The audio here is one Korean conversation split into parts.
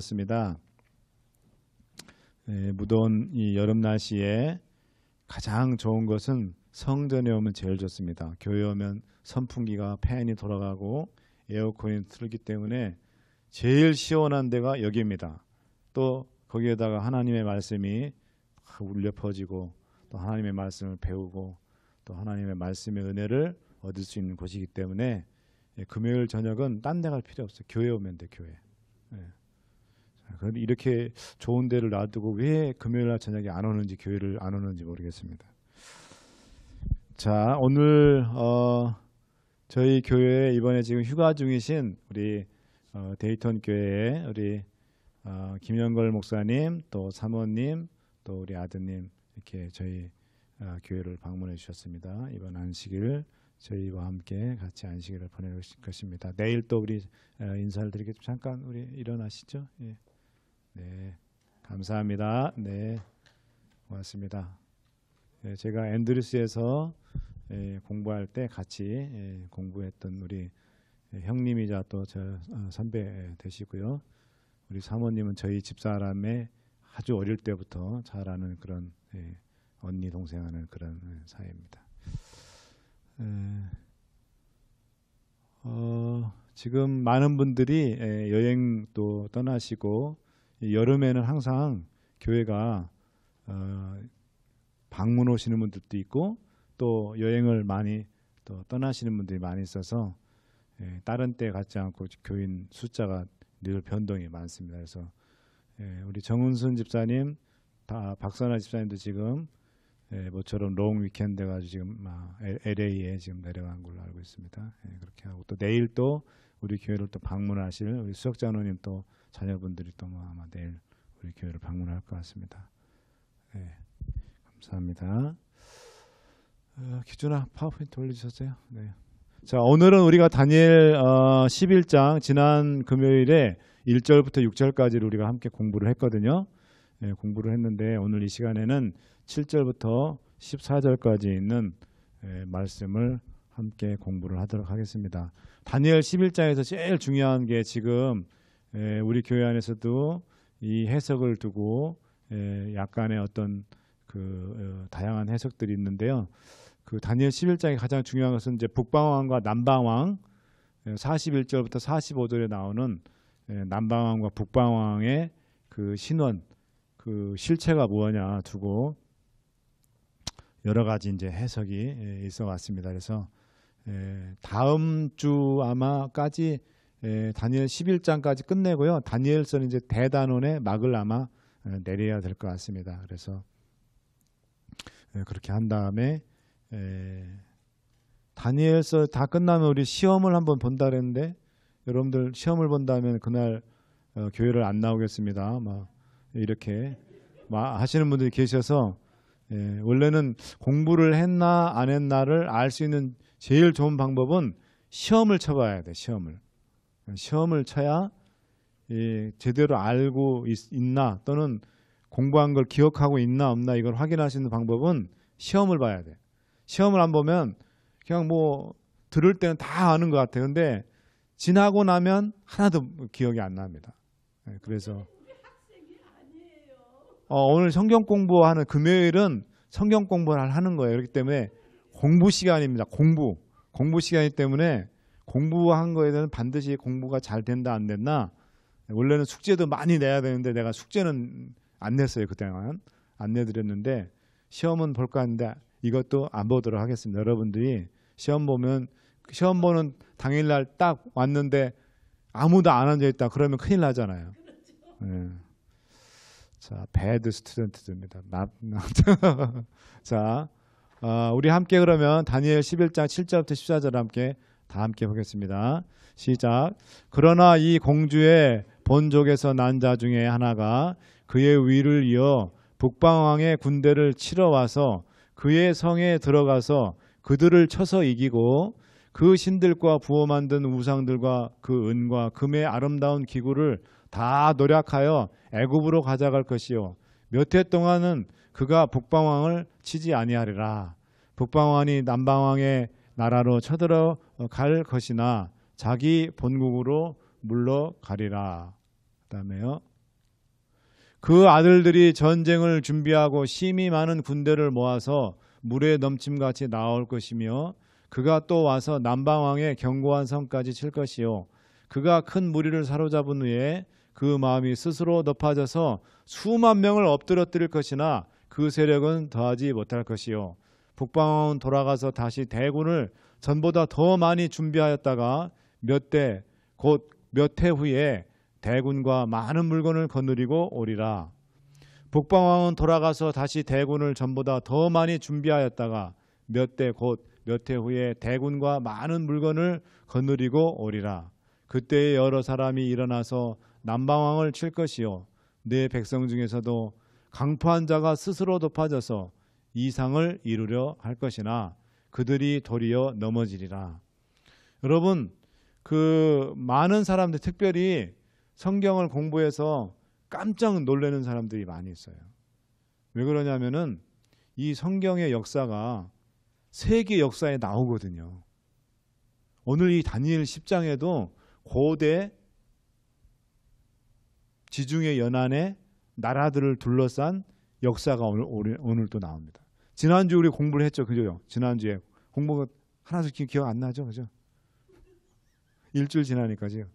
습니다. 무더운 이 여름 날씨에 가장 좋은 것은 성전에 오면 제일 좋습니다. 교회 오면 선풍기가 팬이 돌아가고 에어컨이 틀기 때문에 제일 시원한 데가 여기입니다. 또 거기에다가 하나님의 말씀이 울려 퍼지고 또 하나님의 말씀을 배우고 또 하나님의 말씀의 은혜를 얻을 수 있는 곳이기 때문에 금요일 저녁은 딴 데 갈 필요 없어요. 교회 오면 돼. 교회. 그런데 이렇게 좋은 데를 놔두고 왜 금요일 날 저녁에 안 오는지, 교회를 안 오는지 모르겠습니다. 자, 오늘 저희 교회에 이번에 지금 휴가 중이신 우리 데이턴 교회에 우리 김영걸 목사님, 또 사모님, 또 우리 아드님 이렇게 저희 교회를 방문해 주셨습니다. 이번 안식일 저희와 함께 같이 안식일을 보낼 것입니다. 내일 또 우리 인사를 드리겠습니다. 잠깐 우리 일어나시죠. 예. 네, 감사합니다. 네, 고맙습니다. 예, 제가 앤드루스에서 공부할 때 같이 공부했던 우리 형님이자 또 저 선배 되시고요. 우리 사모님은 저희 집사람의 아주 어릴 때부터 잘 아는 그런 언니 동생 하는 그런 사이입니다. 지금 많은 분들이 여행도 떠나시고 여름에는 항상 교회가 방문 오시는 분들도 있고 또 여행을 많이 또 떠나시는 분들이 많이 있어서 다른 때 같지 않고 교인 숫자가 늘 변동이 많습니다. 그래서 우리 정은순 집사님, 박선아 집사님도 지금 모처럼 롱 위켄드 가지고 지금 LA에 지금 내려간 걸로 알고 있습니다. 그렇게 하고 또 내일 또 우리 교회를 또 방문하실 우리 수석장로님 또 자녀분들이 또 아마 내일 우리 교회를 방문할 것 같습니다. 감사합니다. 기준아 파워포인트 올려주셨어요. 네. 자, 오늘은 우리가 다니엘 11장 지난 금요일에 1절부터 6절까지를 우리가 함께 공부를 했거든요. 공부를 했는데 오늘 이 시간에는 7절부터 14절까지 있는 말씀을 함께 공부를 하도록 하겠습니다. 다니엘 11장에서 제일 중요한 게 지금 우리 교회 안에서도 이 해석을 두고 약간의 어떤 그 다양한 해석들이 있는데요. 그 다니엘 11장의 가장 중요한 것은 이제 북방왕과 남방왕 41절부터 45절에 나오는 남방왕과 북방왕의 그 신원, 그 실체가 뭐냐 두고 여러 가지 이제 해석이 있어 왔습니다. 그래서 다음 주 아마까지 다니엘 11장까지 끝내고요. 다니엘서는 이제 대단원의 막을 아마 내려야 될 것 같습니다. 그래서 그렇게 한 다음에 다니엘서 다 끝나면 우리 시험을 한번 본다 그랬는데 여러분들 시험을 본다면 그날 교회를 안 나오겠습니다. 막 이렇게 하시는 분들이 계셔서 원래는 공부를 했나 안 했나를 알 수 있는 제일 좋은 방법은 시험을 쳐봐야 돼. 시험을 쳐야 제대로 알고 있나 또는 공부한 걸 기억하고 있나 없나 이걸 확인할 수 있는 방법은 시험을 봐야 돼. 시험을 안 보면 그냥 뭐 들을 때는 다 아는 것 같아요. 근데 지나고 나면 하나도 기억이 안 납니다. 그래서 오늘 성경 공부하는 금요일은 성경 공부를 하는 거예요. 그렇기 때문에 공부 시간입니다. 공부 시간이기 때문에 공부한 거에 대해서는 반드시 공부가 잘 된다 안 됐나. 원래는 숙제도 많이 내야 되는데 내가 숙제는 안 냈어요. 그때만 안 내드렸는데 시험은 볼까 하는데 이것도 안 보도록 하겠습니다. 여러분들이 시험 보면 시험 보는 당일날 딱 왔는데 아무도 안 앉아있다 그러면 큰일 나잖아요. 자, 배드 스튜던트입니다. 자, 우리 함께 그러면 다니엘 11장 7절부터 14절 다 함께 보겠습니다. 시작. 그러나 이 공주의 본족에서 난 자 중에 하나가 그의 위를 이어 북방왕의 군대를 치러 와서 그의 성에 들어가서 그들을 쳐서 이기고 그 신들과 부어 만든 우상들과 그 은과 금의 아름다운 기구를 다 노략하여 애굽으로 가져갈 것이요 몇 해 동안은 그가 북방왕을 치지 아니하리라. 북방왕이 남방왕의 나라로 쳐들어갈 것이나 자기 본국으로 물러가리라. 그 다음에요 그 아들들이 전쟁을 준비하고 심히 많은 군대를 모아서 물에 넘침같이 나올 것이며 그가 또 와서 남방왕의 견고한 성까지 칠 것이요 그가 큰 무리를 사로잡은 후에 그 마음이 스스로 높아져서 수만 명을 엎드러뜨릴 것이나 그 세력은 더하지 못할 것이요 북방왕은 돌아가서 다시 대군을 전보다 더 많이 준비하였다가 곧 몇 해 후에 대군과 많은 물건을 거느리고 오리라. 북방왕은 돌아가서 다시 대군을 전보다 더 많이 준비하였다가 곧 몇 해 후에 대군과 많은 물건을 거느리고 오리라. 그때에 여러 사람이 일어나서 남방왕을 칠 것이요 내 백성 중에서도 강포한 자가 스스로 높아져서 이상을 이루려 할 것이나 그들이 도리어 넘어지리라. 여러분, 그 많은 사람들, 특별히 성경을 공부해서 깜짝 놀라는 사람들이 많이 있어요. 왜 그러냐면은 이 성경의 역사가 세계 역사에 나오거든요. 오늘 이 다니엘 10장에도 고대 지중해 연안의 나라들을 둘러싼 역사가 오늘 또 나옵니다. 지난주 우리 공부를 했죠. 그죠? 지난주에 공부가 하나도 기억 안 나죠? 그죠? 일주일 지나니까요.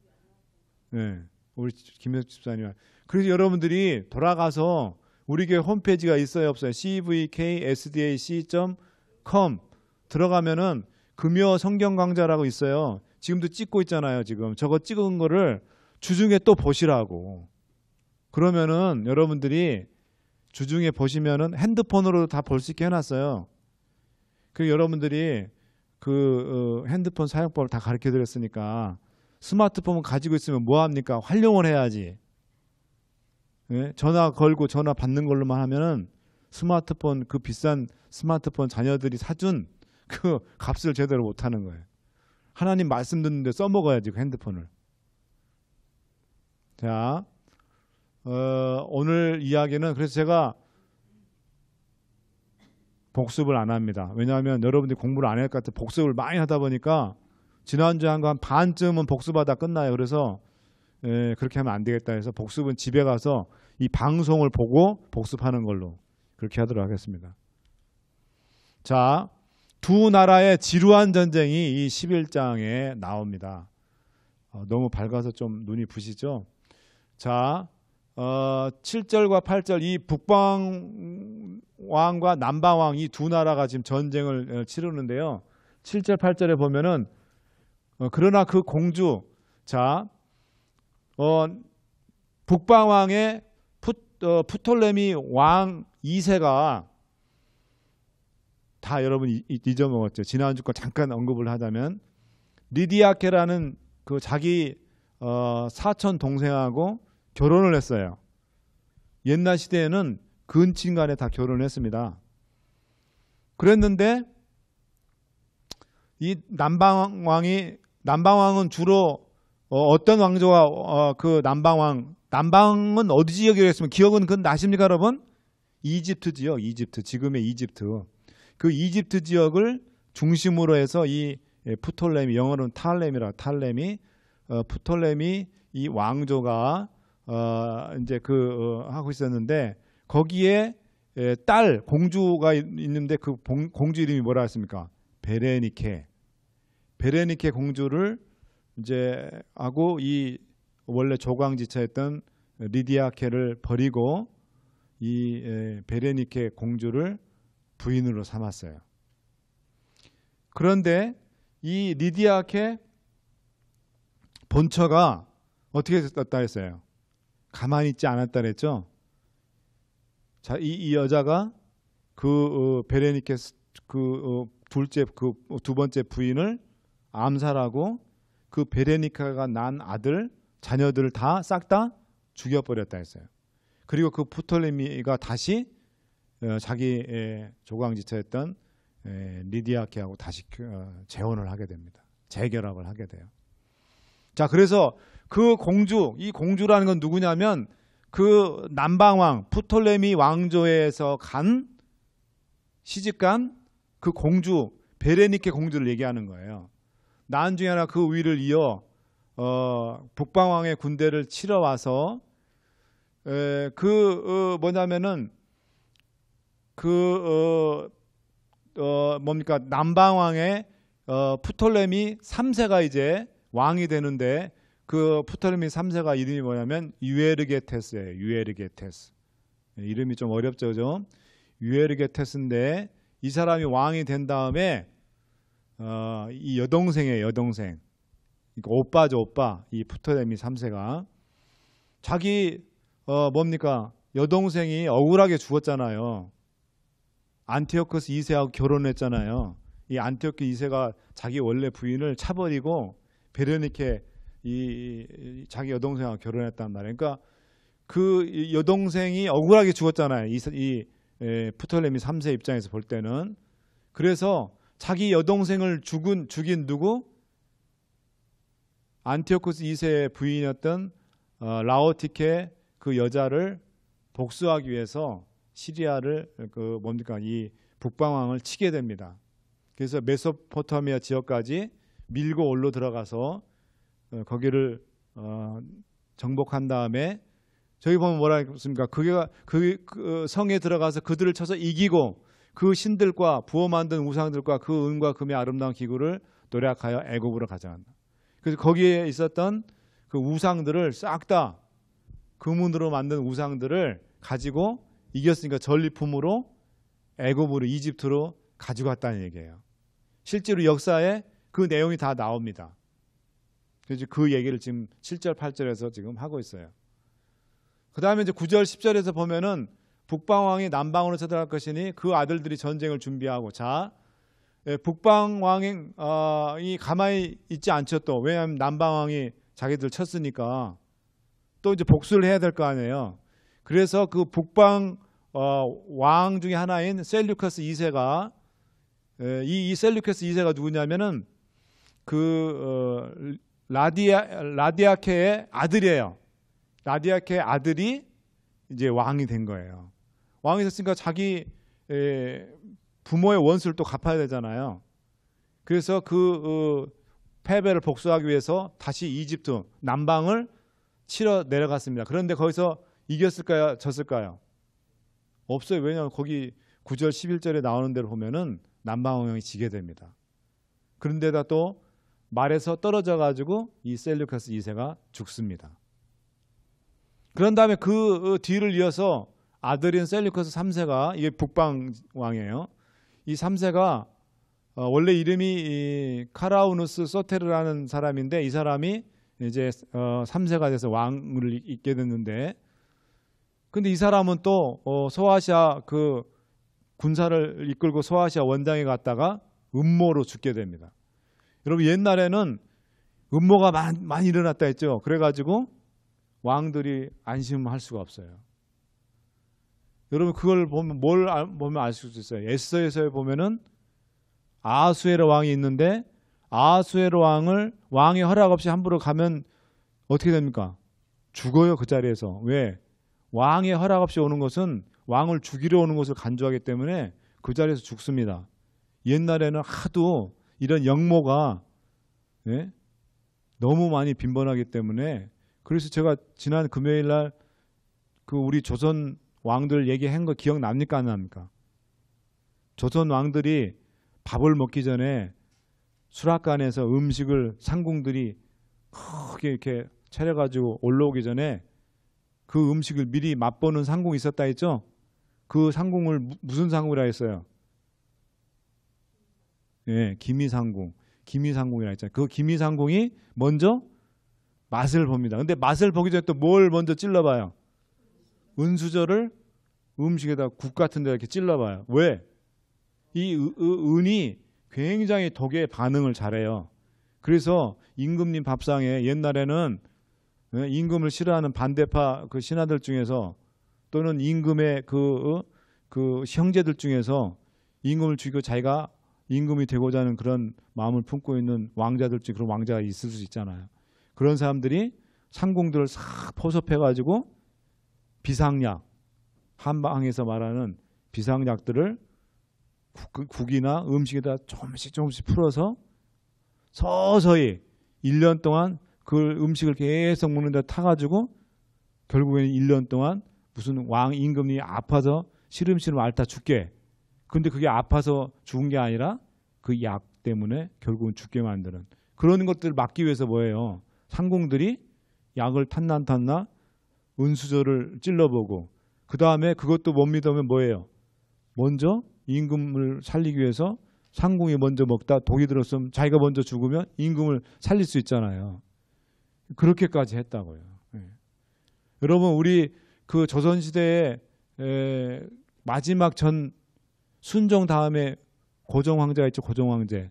네. 우리 김혜수 집사님. 그래서 여러분들이 돌아가서 우리 교회 홈페이지가 있어요, 없어요? cvksdac.com 들어가면은 금요 성경 강좌라고 있어요. 지금도 찍고 있잖아요. 지금 저거 찍은 거를 주중에 또 보시라고. 그러면은 여러분들이 주중에 보시면은 핸드폰으로 다 볼 수 있게 해놨어요. 그 여러분들이 그 핸드폰 사용법을 다 가르쳐 드렸으니까 스마트폰 가지고 있으면 뭐 합니까? 활용을 해야지. 예? 전화 걸고 전화 받는 걸로만 하면은 스마트폰, 그 비싼 스마트폰 자녀들이 사준 그 값을 제대로 못 하는 거예요. 하나님 말씀 듣는데 써먹어야지 그 핸드폰을. 자, 오늘 이야기는 그래서 제가 복습을 안 합니다. 왜냐하면 여러분들이 공부를 안 할 것 같아. 복습을 많이 하다 보니까 지난주에 한 거 한 반쯤은 복습하다 끝나요. 그래서 그렇게 하면 안 되겠다 해서 복습은 집에 가서 이 방송을 보고 복습하는 걸로 그렇게 하도록 하겠습니다. 자, 두 나라의 지루한 전쟁이 이 11장에 나옵니다. 너무 밝아서 좀 눈이 부시죠? 자, 7절과 8절 이 북방왕과 남방왕 이 두 나라가 지금 전쟁을 치르는데요. 7절 8절에 보면은 그러나 그 공주 자 북방왕의 프톨레미 왕 2세가 다 여러분 잊어먹었죠. 지난주 거 잠깐 언급을 하자면 리디아케라는 그 자기 사촌 동생하고 결혼을 했어요. 옛날 시대에는 근친 간에 다 결혼했습니다. 그랬는데 이 남방왕은 주로 어떤 왕조가 그 남방은 어디 지역이라고 했으면 기억은 그건 나십니까 여러분? 이집트지요. 이집트. 지금의 이집트. 그 이집트 지역을 중심으로 해서 이 프톨레미, 영어로는 탈레미 프톨레미 이 왕조가 이제 하고 있었는데 거기에 딸 공주가 있는데 그 공주 이름이 뭐라 했습니까? 베레니케 공주를 이제 하고 이 원래 조광지차였던 리디아케를 버리고 이 베레니케 공주를 부인으로 삼았어요. 그런데 이 리디아케 본처가 어떻게 됐다 했어요? 가만히 있지 않았다 그랬죠? 자, 이 여자가 그 베레니케 두 번째 부인을 암살하고 그 베레니카가 난 아들, 자녀들을 다 싹 다 죽여버렸다 했어요. 그리고 그 프톨레미가 다시 자기 조광지처였던 리디아케하고 다시 재혼을 하게 됩니다. 재결합을 하게 돼요. 자, 그래서 그 공주, 이 공주라는 건 누구냐면 그 남방왕 프톨레미 왕조에서 시집간 그 공주 베레니케 공주를 얘기하는 거예요. 나중에 하나 그 위를 이어 북방왕의 군대를 치러 와서 뭐냐면은 뭡니까 남방왕의 프톨레미 3세가 이제 왕이 되는데 그 프톨레미 3세가 이름이 뭐냐면 유에르게테스예요. 유에르게테스. 이름이 좀 어렵죠, 그죠? 유에르게테스인데 이 사람이 왕이 된 다음에 이 여동생이에요, 여동생. 그러니까 오빠죠, 오빠. 이 프톨레미 3세가 자기 뭡니까 여동생이 억울하게 죽었잖아요. 안티오코스 2세하고 결혼했잖아요. 이 안티오코스 2세가 자기 원래 부인을 차버리고 베르니케 자기 여동생하고 결혼했단 말이에요. 그러니까 그 여동생이 억울하게 죽었잖아요. 이 프톨레미 3세 입장에서 볼 때는. 그래서 자기 여동생을 죽인 누구? 안티오코스 2세의 부인이었던 라오티케 그 여자를 복수하기 위해서 시리아를 이 북방왕을 치게 됩니다. 그래서 메소포타미아 지역까지 밀고 올라 들어가서 거기를 정복한 다음에 저기 보면 뭐라 했습니까? 그 성에 들어가서 그들을 쳐서 이기고 그 신들과 부어 만든 우상들과 그 은과 금의 아름다운 기구를 노력하여 애굽으로 가져간다. 그래서 거기에 있었던 그 우상들을 싹 다 금으로 만든 우상들을 가지고 이겼으니까 전리품으로 애굽으로 이집트로 가지고 왔다는 얘기예요. 실제로 역사에 그 내용이 다 나옵니다. 그래서 그 얘기를 지금 7절 8절에서 지금 하고 있어요. 그 다음에 이제 9절 10절에서 보면은 북방왕이 남방으로 쳐들어갈 것이니 그 아들들이 전쟁을 준비하고 자 북방왕이 가만히 있지 않죠. 또 왜냐하면 남방왕이 자기들 쳤으니까 또 이제 복수를 해야 될 거 아니에요. 그래서 그 북방 왕 중에 하나인 셀류커스 2세가 이 셀류커스 2세가 누구냐면은 그 라디아케의 아들이에요. 라디아케의 아들이 이제 왕이 된 거예요. 왕이 됐으니까 자기 부모의 원수를 또 갚아야 되잖아요. 그래서 그 패배를 복수하기 위해서 다시 이집트 남방을 치러 내려갔습니다. 그런데 거기서 이겼을까요? 졌을까요? 없어요. 왜냐하면 거기 9절 11절에 나오는 대로 보면은 남방왕이 지게 됩니다. 그런데다 또 말에서 떨어져 가지고 이 셀류커스 2세가 죽습니다. 그런 다음에 그 뒤를 이어서 아들인 셀류커스 3세가 이게 북방왕이에요. 이 3세가 원래 이름이 카라우누스 소테르라는 사람인데 이 사람이 이제 3세가 돼서 왕을 잇게 됐는데 근데 이 사람은 또 소아시아 그 군사를 이끌고 소아시아 원장에 갔다가 음모로 죽게 됩니다. 여러분 옛날에는 음모가 많이 일어났다 했죠. 그래가지고 왕들이 안심할 수가 없어요. 여러분 그걸 보면 뭘 보면 알 수 있어요. 에스더에서 보면은 아하수에로 왕이 있는데 아하수에로 왕의 허락 없이 함부로 가면 어떻게 됩니까? 죽어요. 그 자리에서. 왜? 왕의 허락 없이 오는 것은 왕을 죽이려 오는 것을 간주하기 때문에 그 자리에서 죽습니다. 옛날에는 하도 이런 역모가 너무 많이 빈번하기 때문에 그래서 제가 지난 금요일 날 그 우리 조선 왕들 얘기한 거 기억납니까? 안 납니까? 조선 왕들이 밥을 먹기 전에 수락관에서 음식을 상궁들이 크게 이렇게 차려가지고 올라오기 전에 그 음식을 미리 맛보는 상궁이 있었다 했죠? 그 상궁을 무슨 상궁이라 했어요? 예, 기미상궁. 기미상궁이라 했잖아요. 그 기미상궁이 먼저 맛을 봅니다. 근데 맛을 보기 전에 또 뭘 먼저 찔러봐요? 은수저를 음식에다 국 같은 데 이렇게 찔러봐요. 왜? 이 은이 굉장히 독에 반응을 잘해요. 그래서 임금님 밥상에 옛날에는 임금을 싫어하는 반대파 그 신하들 중에서 또는 임금의 그 형제들 중에서 임금을 죽이고 자기가 임금이 되고자 하는 그런 마음을 품고 있는 왕자들 중에 그런 왕자가 있을 수 있잖아요. 그런 사람들이 상궁들을 싹 포섭해가지고 비상약, 한방에서 말하는 비상약들을 국이나 음식에다 조금씩 풀어서 서서히 1년 동안 그 음식을 계속 먹는 데 타가지고 결국에는 1년 동안 무슨 왕 임금이 아파서 시름시름 앓다 죽게. 근데 그게 아파서 죽은 게 아니라 그 약 때문에 결국은 죽게 만드는 그런 것들을 막기 위해서 뭐예요? 상공들이 약을 탔나 은수저를 찔러보고 그 다음에 그것도 못 믿으면 뭐예요? 먼저 임금을 살리기 위해서 상공이 먼저 먹다 독이 들었으면 자기가 먼저 죽으면 임금을 살릴 수 있잖아요. 그렇게까지 했다고요. 예. 여러분 우리 그 조선시대의 마지막 전 순종 다음에 고종 황제가 있죠. 고종 황제.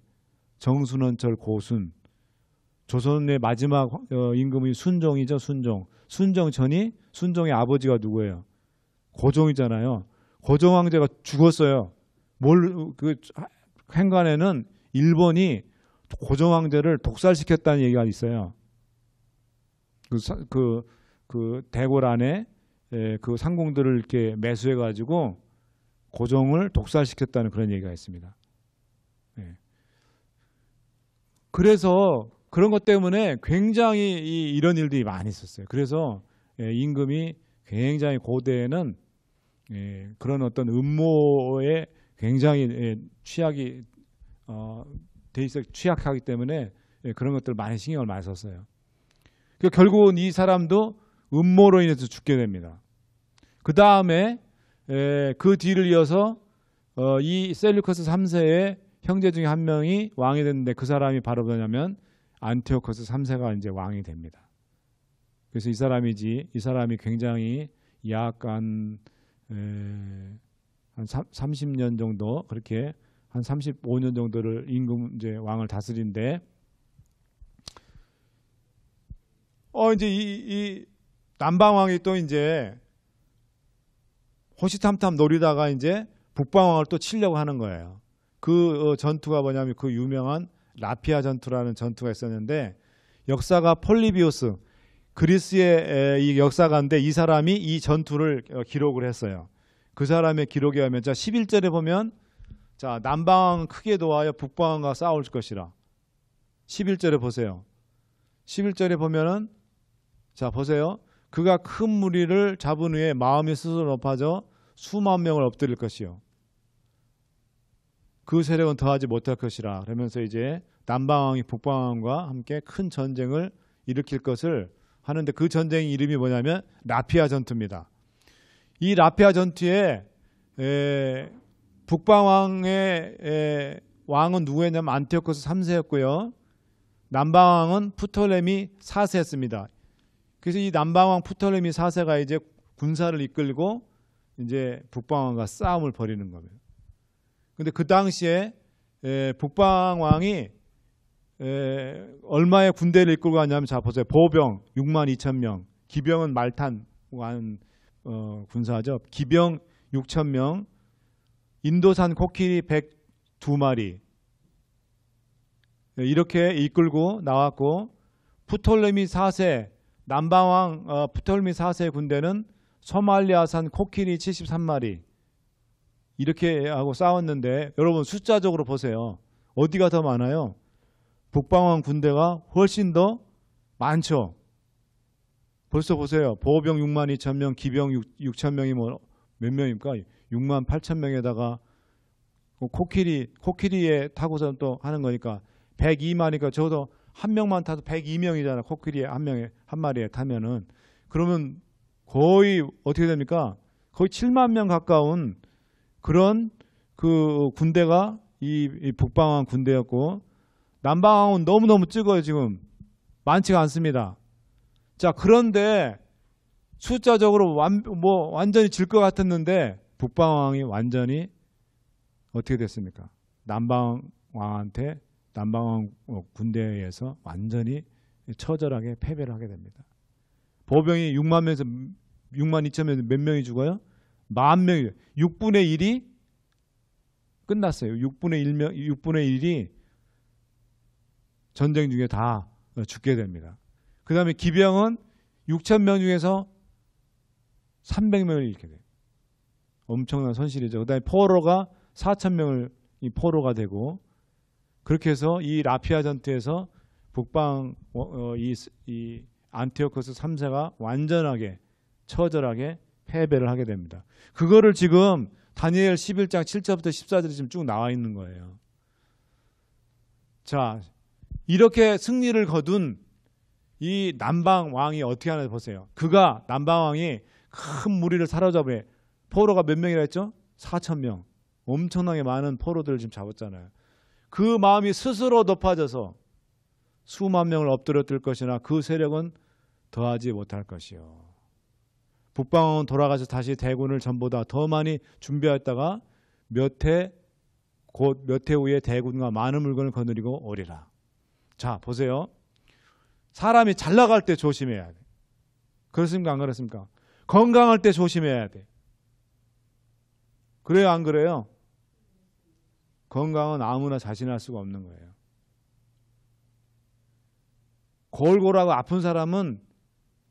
정순원철 고순. 조선의 마지막 임금이 순종이죠. 순종. 순종 전이 순종의 아버지가 누구예요? 고종이잖아요. 고종 황제가 죽었어요. 그 행간에는 일본이 고종 황제를 독살시켰다는 얘기가 있어요. 그 대궐 안에 그 상공들을 이렇게 매수해가지고 고종을 독살시켰다는 그런 얘기가 있습니다. 그래서 그런 것 때문에 굉장히 이런 일들이 많이 있었어요. 그래서 임금이 굉장히 고대에는 그런 어떤 음모에 굉장히 취약이 돼 있어 취약하기 때문에 그런 것들 많이 신경을 많이 썼어요. 그러니까 결국은 이 사람도 음모로 인해서 죽게 됩니다. 그 다음에 그 뒤를 이어서 이 셀루커스 3세의 형제 중에 한 명이 왕이 됐는데 그 사람이 바로 뭐냐면 안티오코스 3세가 이제 왕이 됩니다. 그래서 이 사람이 굉장히 약간 한 30년 정도 그렇게 한 35년 정도를 임금 이제 왕을 다스린데 이제 이 남방왕이 또 이제 호시탐탐 노리다가 이제 북방왕을 또 치려고 하는 거예요. 그 전투가 뭐냐면 그 유명한 라피아 전투라는 전투가 있었는데 역사가 폴리비우스 그리스의 이 역사가인데 이 사람이 이 전투를 기록을 했어요. 그 사람의 기록에 하면 자 11절에 보면 자 남방왕은 크게 도하여 북방왕과 싸울 것이라. 11절에 보세요. 11절에 보면은 자 보세요. 그가 큰 무리를 잡은 후에 마음이 스스로 높아져 수만 명을 엎드릴 것이요. 그 세력은 더하지 못할 것이라. 그러면서 이제 남방왕이 북방왕과 함께 큰 전쟁을 일으킬 것을 하는데 그 전쟁 이름이 뭐냐면 라피아 전투입니다. 이 라피아 전투에 북방왕의 왕은 누구였냐면 안티오코스 3세였고요. 남방왕은 프톨레미 4세였습니다. 그래서 이 남방왕 프톨레미 4세가 이제 군사를 이끌고 이제 북방왕과 싸움을 벌이는 겁니다. 근데 그 당시에 북방왕이 얼마의 군대를 이끌고 갔냐면 자 보세요. 보병 62,000명, 기병은 말탄 군사죠. 기병 6,000명, 인도산 코끼리 102마리 이렇게 이끌고 나왔고 프톨레미 4세 남방왕 프톨레미 4세 군대는 소말리아산 코끼리 73마리 이렇게 하고 싸웠는데 여러분 숫자적으로 보세요. 어디가 더 많아요? 북방왕 군대가 훨씬 더 많죠. 벌써 보세요. 보병 62,000명, 기병 6,000명이 뭐 몇 명입니까? 68,000명에다가 코끼리에 타고서 또 하는 거니까 102마리니까 저도 한 명만 타도 102명이잖아. 코끼리에 한 마리에 타면은 그러면 거의 어떻게 됩니까? 거의 7만 명 가까운 그런 그 군대가 이 북방왕 군대였고 남방왕은 너무너무 적어요. 지금 많지가 않습니다. 자 그런데 숫자적으로 완전히 질 것 같았는데 북방왕이 완전히 어떻게 됐습니까? 남방왕한테 남방왕 군대에 의해서 완전히 처절하게 패배를 하게 됩니다. 보병이 6만 명에서 6만 2천 명에서 몇 명이 죽어요? 10,000명이 6분의 1이 끝났어요. 6분의 1이 전쟁 중에 다 죽게 됩니다. 그 다음에 기병은 6,000명 중에서 300명을 잃게 돼요. 엄청난 손실이죠. 그 다음에 포로가 4,000명을 포로가 되고 그렇게 해서 이 라피아 전투에서 북방 이 안티오코스 3세가 완전하게 처절하게 패배를 하게 됩니다. 그거를 지금 다니엘 11장 7절부터 14절에 지금 쭉 나와 있는 거예요. 자, 이렇게 승리를 거둔 이 남방 왕이 어떻게 하나 보세요. 그가 남방 왕이 큰 무리를 사로잡아 포로가 몇 명이라 했죠? 4,000명. 엄청나게 많은 포로들을 지금 잡았잖아요. 그 마음이 스스로 높아져서 수만 명을 엎드려뜰 것이나 그 세력은 더하지 못할 것이요. 북방왕은 돌아가서 다시 대군을 전보다 더 많이 준비했다가 몇 해 후에 대군과 많은 물건을 거느리고 오리라. 자, 보세요. 사람이 잘 나갈 때 조심해야 돼. 그렇습니까? 안 그렇습니까? 건강할 때 조심해야 돼. 그래요? 안 그래요? 건강은 아무나 자신할 수가 없는 거예요. 골골하고 아픈 사람은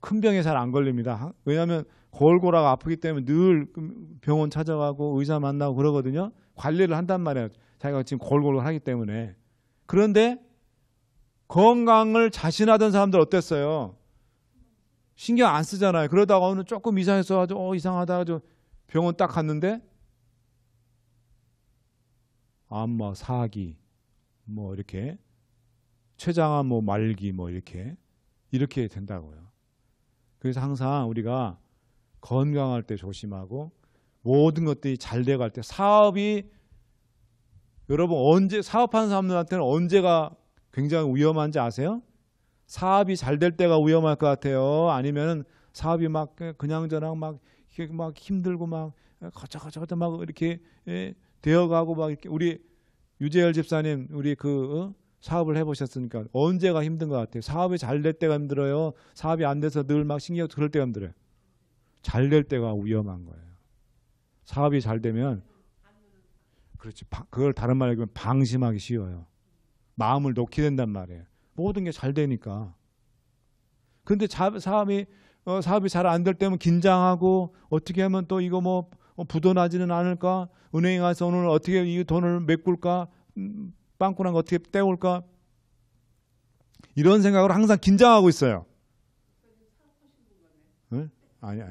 큰 병에 잘 안 걸립니다. 왜냐하면 골골하고 아프기 때문에 늘 병원 찾아가고 의사 만나고 그러거든요. 관리를 한단 말이에요. 자기가 지금 골골하기 때문에. 그런데 건강을 자신하던 사람들 어땠어요? 신경 안 쓰잖아요. 그러다가 오늘 조금 이상했어가지고 이상하다 가지고 병원 딱 갔는데 암막, 사기, 뭐 이렇게 췌장암, 뭐 말기, 뭐 이렇게 된다고요. 그래서 항상 우리가 건강할 때 조심하고 모든 것들이 잘 돼갈 때 사업이 여러분 언제 사업하는 사람들한테는 언제가 굉장히 위험한지 아세요? 사업이 잘 될 때가 위험할 것 같아요. 아니면 사업이 막 그냥저냥 막 힘들고 막 거쳐거쳐 막 이렇게 되어가고 막 이렇게 우리 유재열 집사님 우리 사업을 해보셨으니까 언제가 힘든 것 같아요? 사업이 잘 될 때가 힘들어요. 사업이 안 돼서 늘 막 신경 그럴 때가 힘들어요. 잘 될 때가 위험한 거예요. 사업이 잘 되면 그렇지. 그걸 다른 말로 하면 방심하기 쉬워요. 마음을 놓게 된단 말이에요. 모든 게 잘 되니까. 근데 사업이 잘 안 될 때면 긴장하고 어떻게 하면 또 이거 뭐 부도나지는 않을까? 은행에 가서 오늘 어떻게 이 돈을 메꿀까? 빵꾸난 거 어떻게 떼올까? 이런 생각으로 항상 긴장하고 있어요. 네? 아니.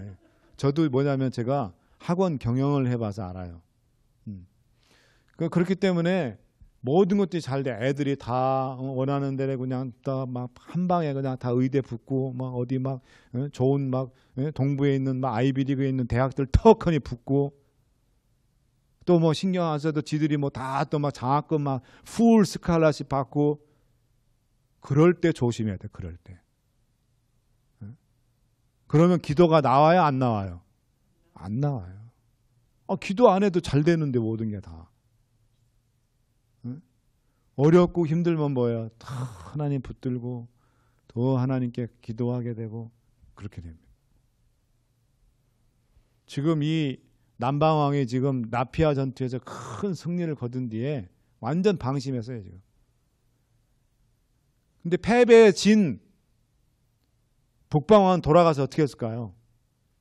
저도 뭐냐면 제가 학원 경영을 해봐서 알아요. 그렇기 때문에 모든 것들이 잘 돼. 애들이 다 원하는 대로 그냥 다 막 한 방에 그냥 다 의대 붙고 막 어디 막 좋은 막 동부에 있는 막 아이비리그에 있는 대학들 턱하니 붙고 또 뭐 신경 안 써도 지들이 뭐 다 또 막 장학금 막 풀 스칼라십 받고 그럴 때 조심해야 돼. 그럴 때. 그러면 기도가 나와요? 안 나와요? 안 나와요. 기도 안 해도 잘 되는데 모든 게 다. 어렵고 힘들면 뭐예요? 다 하나님 붙들고 더 하나님께 기도하게 되고 그렇게 됩니다. 지금 이 남방왕이 지금 나피아 전투에서 큰 승리를 거둔 뒤에 완전 방심했어요 지금. 근데 패배에 진 북방왕은 돌아가서 어떻게 했을까요?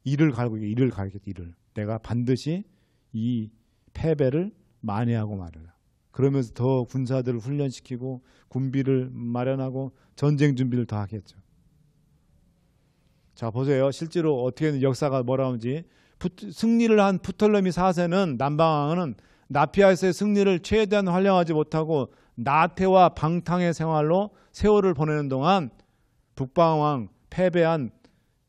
이를 갈겠지. 내가 반드시 이 패배를 만회하고 말이라. 그러면서 더 군사들을 훈련시키고 군비를 마련하고 전쟁 준비를 더 하겠죠. 자 보세요. 실제로 어떻게 역사가 뭐라 하는지 승리를 한 프톨레미 4세는 남방왕은 나피아에서의 승리를 최대한 활용하지 못하고 나태와 방탕의 생활로 세월을 보내는 동안 북방왕 패배한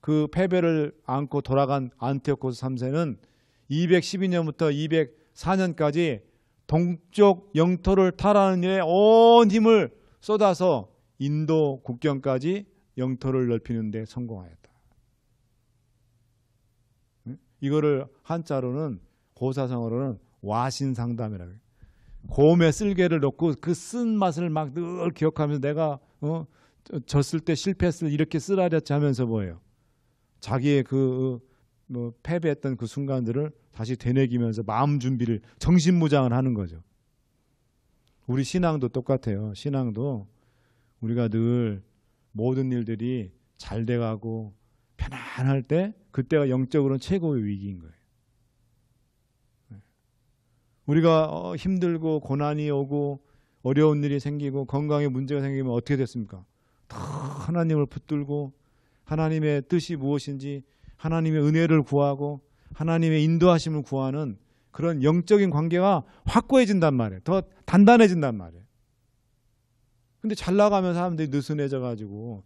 그 패배를 안고 돌아간 안티오코스 3세는 212년부터 204년까지 동쪽 영토를 탈환하는 일에 온 힘을 쏟아서 인도 국경까지 영토를 넓히는 데 성공하였다. 이거를 한자로는 고사성어로는 와신상담이라고 해요. 곰의 쓸개를 놓고 그 쓴 맛을 막 늘 기억하면서 내가 졌을 때 실패했을 이렇게 쓰라렸지 하면서 뭐예요? 자기의 패배했던 그 순간들을 다시 되뇌기면서 마음 준비를 정신무장을 하는 거죠. 우리 신앙도 똑같아요. 신앙도 우리가 늘 모든 일들이 잘 돼가고 편안할 때 그때가 영적으로는 최고의 위기인 거예요. 우리가 힘들고 고난이 오고 어려운 일이 생기고 건강에 문제가 생기면 어떻게 됐습니까? 다 하나님을 붙들고 하나님의 뜻이 무엇인지 하나님의 은혜를 구하고 하나님의 인도하심을 구하는 그런 영적인 관계가 확고해진단 말이에요. 더 단단해진단 말이에요. 근데 잘 나가면 사람들이 느슨해져 가지고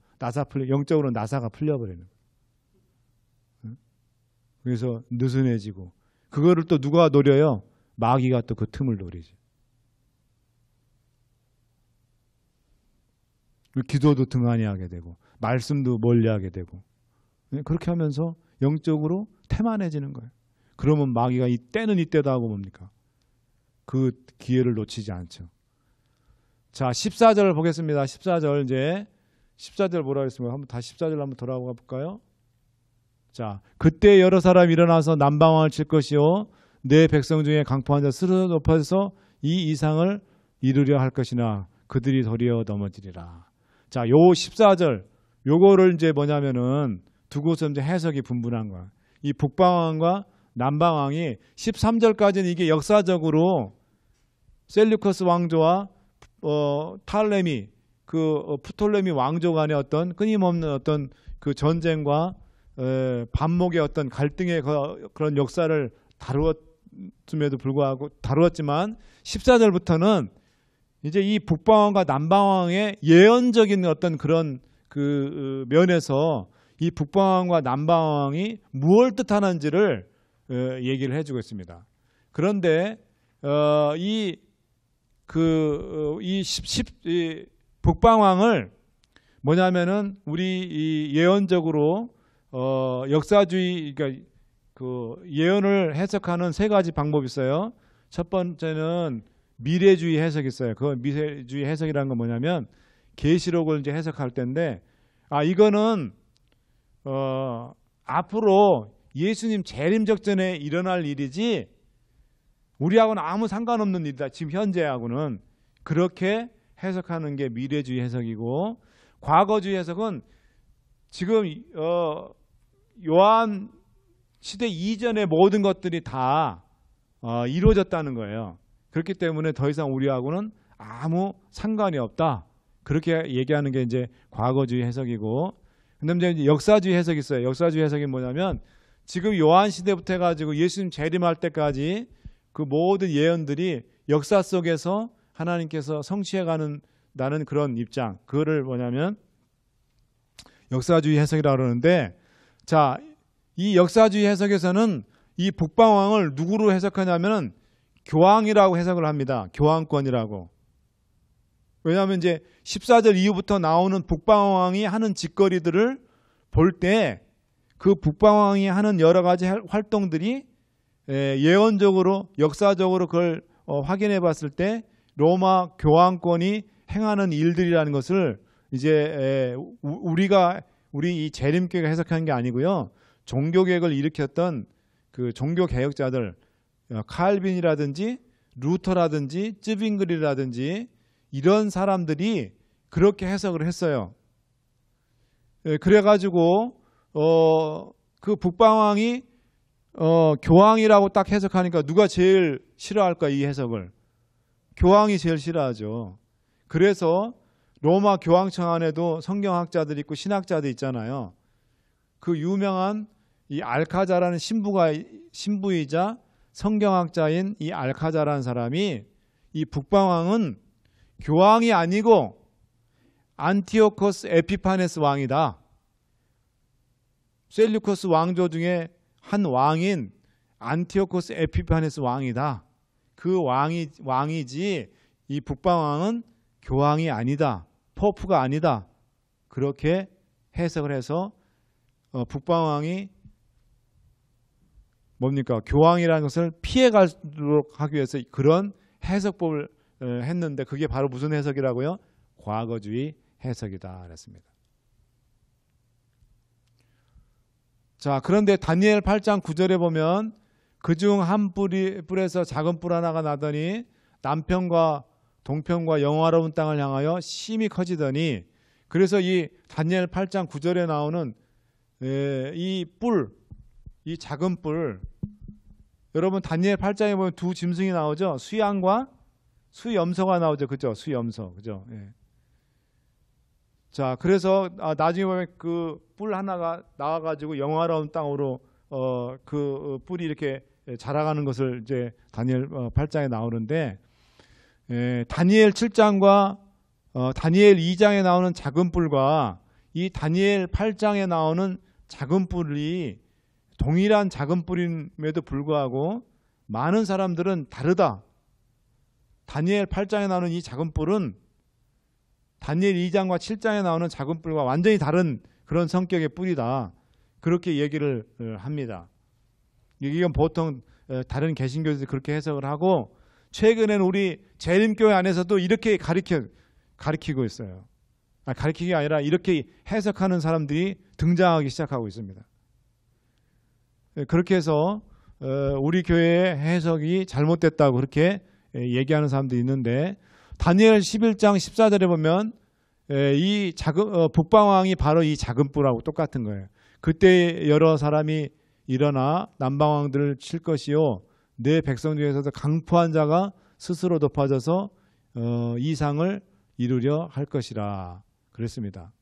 영적으로 나사가 풀려버리는 거예요. 그래서 느슨해지고 그거를 또 누가 노려요? 마귀가 또 그 틈을 노리지. 기도도 등한히 하게 되고 말씀도 멀리하게 되고 그렇게 하면서 영적으로 태만해지는 거예요. 그러면 마귀가 이때는 이때다 하고 뭡니까? 그 기회를 놓치지 않죠. 자, 14절 보겠습니다. 14절 이제 14절 뭐라 그랬습니까? 한번 다시 14절 한번 돌아가 볼까요? 자, 그때 여러 사람이 일어나서 난방왕을 칠 것이요 내 백성 중에 강포한 자 스스로 높아져서 이 이상을 이루려 할 것이나 그들이 도리어 넘어지리라. 자, 요 14절 요거를 이제 뭐냐면은 두고서 이제 해석이 분분한 거야. 이 북방왕과 남방왕이 13절까지는 이게 역사적으로 셀류커스 왕조와 탈레미 프톨레미 왕조 간의 어떤 끊임없는 어떤 그 전쟁과 반목의 어떤 갈등의 그런 역사를 다루었음에도 불구하고 다루었지만 14절부터는 이제 이 북방왕과 남방왕의 예언적인 어떤 그런 그 면에서 이 북방왕과 남방왕이 무엇을 뜻하는지를 얘기를 해주고 있습니다. 그런데 이 북방왕을 뭐냐면은 우리 이 예언적으로 역사주의 그러니까 그 예언을 해석하는 세 가지 방법이 있어요. 첫 번째는 미래주의 해석이 있어요. 그 미래주의 해석이라는 건 뭐냐면 계시록을 이제 해석할 때인데 이거는 앞으로 예수님 재림 직전에 일어날 일이지 우리하고는 아무 상관없는 일이다. 지금 현재하고는 그렇게 해석하는 게 미래주의 해석이고 과거주의 해석은 지금 요한 시대 이전의 모든 것들이 다 이루어졌다는 거예요. 그렇기 때문에 더 이상 우리하고는 아무 상관이 없다. 그렇게 얘기하는 게 이제 과거주의 해석이고, 근데 이제 역사주의 해석이 있어요. 역사주의 해석이 뭐냐면 지금 요한 시대부터 해가지고 예수님 재림할 때까지 그 모든 예언들이 역사 속에서 하나님께서 성취해가는 나는 그런 입장. 그거를 뭐냐면 역사주의 해석이라고 그러는데, 자, 이 역사주의 해석에서는 이 북방왕을 누구로 해석하냐면은 교황이라고 해석을 합니다. 교황권이라고. 왜냐하면 이제 14절 이후부터 나오는 북방왕이 하는 짓거리들을 볼 때 그 북방왕이 하는 여러 가지 활동들이 예언적으로 역사적으로 그걸 확인해 봤을 때 로마 교황권이 행하는 일들이라는 것을 이제 우리 이 재림교회가 해석한 게 아니고요. 종교개혁을 일으켰던 그 종교개혁자들 칼빈이라든지 루터라든지 쯔빙글이라든지 이런 사람들이 그렇게 해석을 했어요. 그래가지고 그 북방왕이 교황이라고 딱 해석하니까 누가 제일 싫어할까? 이 해석을 교황이 제일 싫어하죠. 그래서 로마 교황청 안에도 성경학자들이 있고 신학자들 있잖아요. 그 유명한 이 알카자라는 신부이자 성경학자인 이 알카자라는 사람이 이 북방왕은 교황이 아니고 안티오코스 에피파네스 왕이다. 셀류커스 왕조 중에 한 왕인 안티오코스 에피파네스 왕이다. 그 왕이지 이 북방왕은 교황이 아니다. 포프가 아니다. 그렇게 해석을 해서 북방왕이 뭡니까? 교황이라는 것을 피해가도록 하기 위해서 그런 해석법을 했는데 그게 바로 무슨 해석이라고요? 과거주의 해석이다 그랬습니다. 자, 그런데 다니엘 8장 9절에 보면 그중 한 뿔에서 작은 뿔 하나가 나더니 남편과 동편과 영화로운 땅을 향하여 심히 커지더니, 그래서 이 다니엘 8장 9절에 나오는 이 뿔, 이 작은 뿔, 여러분 다니엘 8장에 보면 두 짐승이 나오죠. 수양과 수염소가 나오죠. 그죠? 수염소. 그죠? 예. 자, 그래서 나중에 보면 그 뿔 하나가 나와가지고 영화로운 땅으로 그 뿔이 이렇게 자라가는 것을 이제 다니엘 8장에 나오는데, 다니엘 7장과 다니엘 2장에 나오는 작은 뿔과 이 다니엘 8장에 나오는 작은 뿔이 동일한 작은 뿔임에도 불구하고 많은 사람들은 다르다. 다니엘 8장에 나오는 이 작은 뿔은 다니엘 2장과 7장에 나오는 작은 뿔과 완전히 다른 그런 성격의 뿔이다. 그렇게 얘기를 합니다. 이건 보통 다른 개신교들이 그렇게 해석을 하고, 최근에는 우리 재림교회 안에서도 이렇게 가르치고 있어요. 가르치기 아니라 이렇게 해석하는 사람들이 등장하기 시작하고 있습니다. 그렇게 해서 우리 교회의 해석이 잘못됐다고 그렇게 얘기하는 사람도 있는데, 다니엘 11장 14절에 보면 이 북방왕이 바로 이 작은 뿔하고 똑같은 거예요. 그때 여러 사람이 일어나 남방왕들을 칠 것이요 내 백성 중에서도 강포한 자가 스스로 높아져서 이상을 이루려 할 것이라 그랬습니다.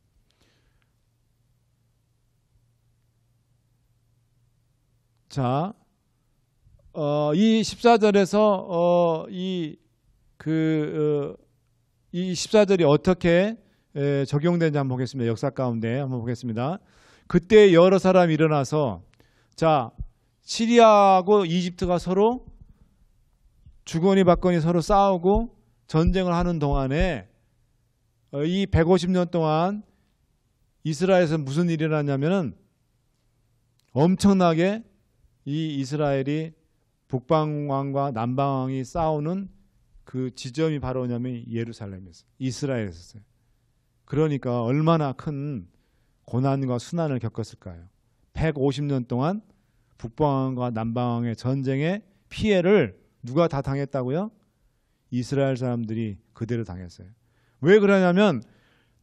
자, 이 14절에서 이 14절이 어떻게 적용되는지 한번 보겠습니다. 역사 가운데 한번 보겠습니다. 그때 여러 사람이 일어나서, 자, 시리아하고 이집트가 서로 주거니 받거니 서로 싸우고 전쟁을 하는 동안에 이 150년 동안 이스라엘에서 무슨 일이 일어났냐면은 엄청나게 이 이스라엘이 북방왕과 남방왕이 싸우는 그 지점이 바로 뭐냐면 예루살렘이었어요. 이스라엘이었어요. 그러니까 얼마나 큰 고난과 순환을 겪었을까요? 150년 동안 북방왕과 남방왕의 전쟁의 피해를 누가 다 당했다고요? 이스라엘 사람들이 그대로 당했어요. 왜 그러냐면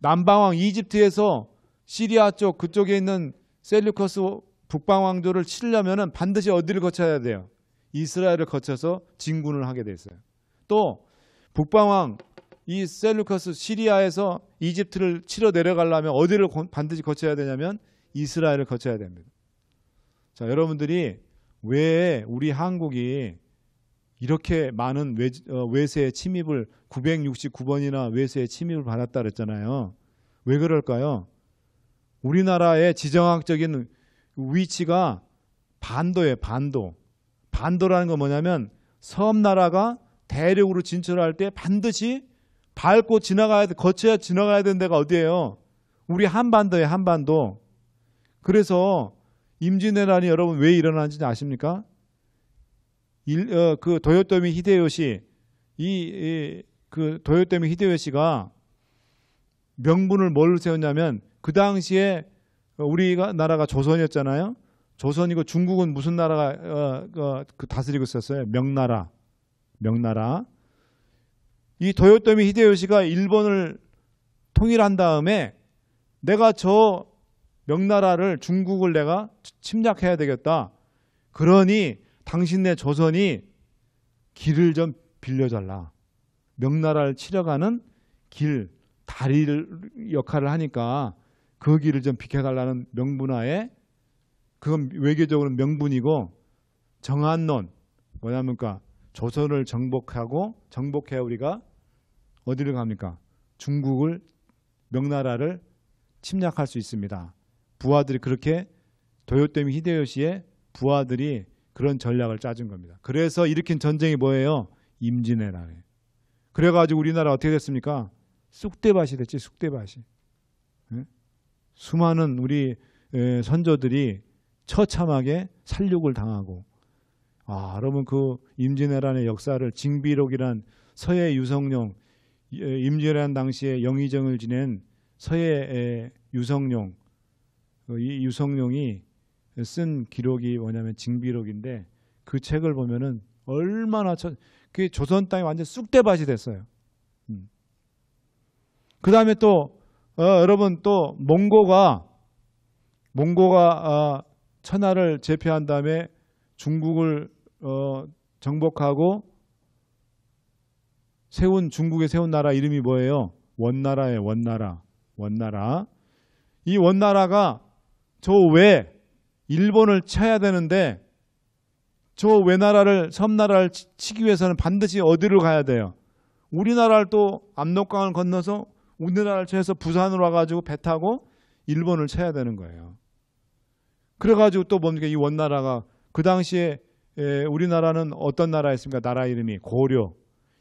남방왕 이집트에서 시리아 쪽 그쪽에 있는 셀루커스 북방왕조를 치려면 반드시 어디를 거쳐야 돼요? 이스라엘을 거쳐서 진군을 하게 돼 있어요. 또 북방왕 이 셀루커스 시리아에서 이집트를 치러 내려가려면 어디를 반드시 거쳐야 되냐면 이스라엘을 거쳐야 됩니다. 자, 여러분들이 왜 우리 한국이 이렇게 많은 외세의 침입을 969번이나 외세의 침입을 받았다 그랬잖아요. 왜 그럴까요? 우리나라의 지정학적인 위치가 반도예요. 반도라는 건 뭐냐면 섬나라가 대륙으로 진출할 때 반드시 밟고 거쳐야 지나가야 되는 데가 어디예요? 우리 한반도예요. 한반도. 그래서 임진왜란이 여러분 왜 일어나는지 아십니까? 그 도요토미 히데요시, 그 도요토미 히데요시가 명분을 뭘로 세웠냐면, 그 당시에 우리가 나라가 조선이었잖아요. 조선이고 중국은 무슨 나라가 다스리고 있었어요? 명나라. 이 도요토미 히데요시가 일본을 통일한 다음에 내가 저 명나라를, 중국을 내가 침략해야 되겠다. 그러니 당신네 조선이 길을 좀 빌려달라. 명나라를 치러가는 길, 다리 역할을 하니까 그 길을 좀 비켜달라는 명분하에, 그건 외교적으로는 명분이고, 정한론, 뭐냐면까 조선을 정복해야 우리가 어디를 갑니까? 중국을, 명나라를 침략할 수 있습니다. 부하들이 그렇게, 도요토미 히데요시의 부하들이 그런 전략을 짜준 겁니다. 그래서 일으킨 전쟁이 뭐예요? 임진왜란이에요. 그래가지고 우리나라 어떻게 됐습니까? 쑥대밭이 됐지, 쑥대밭이. 수많은 우리 선조들이 처참하게 살육을 당하고, 여러분 그 임진왜란의 역사를 징비록이란 서해 유성룡, 임진왜란 당시에 영의정을 지낸 서해 유성룡, 이 유성룡이 쓴 기록이 뭐냐면 징비록인데, 그 책을 보면은 얼마나 그 조선 땅이 완전 쑥대밭이 됐어요. 그 다음에 또 여러분 또 몽고가 천하를 제패한 다음에 중국을 정복하고 중국에 세운 나라 이름이 뭐예요? 원나라예요. 원나라. 원나라. 이 원나라가 저 외 일본을 쳐야 되는데 저 외나라를 섬나라를 치기 위해서는 반드시 어디로 가야 돼요? 우리나라를 또 압록강을 건너서 우리나라를 쳐서 부산으로 와가지고 배 타고 일본을 쳐야 되는 거예요. 그래가지고 또 뭡니까? 이 원나라가 그 당시에 우리나라는 어떤 나라였습니까? 나라 이름이 고려.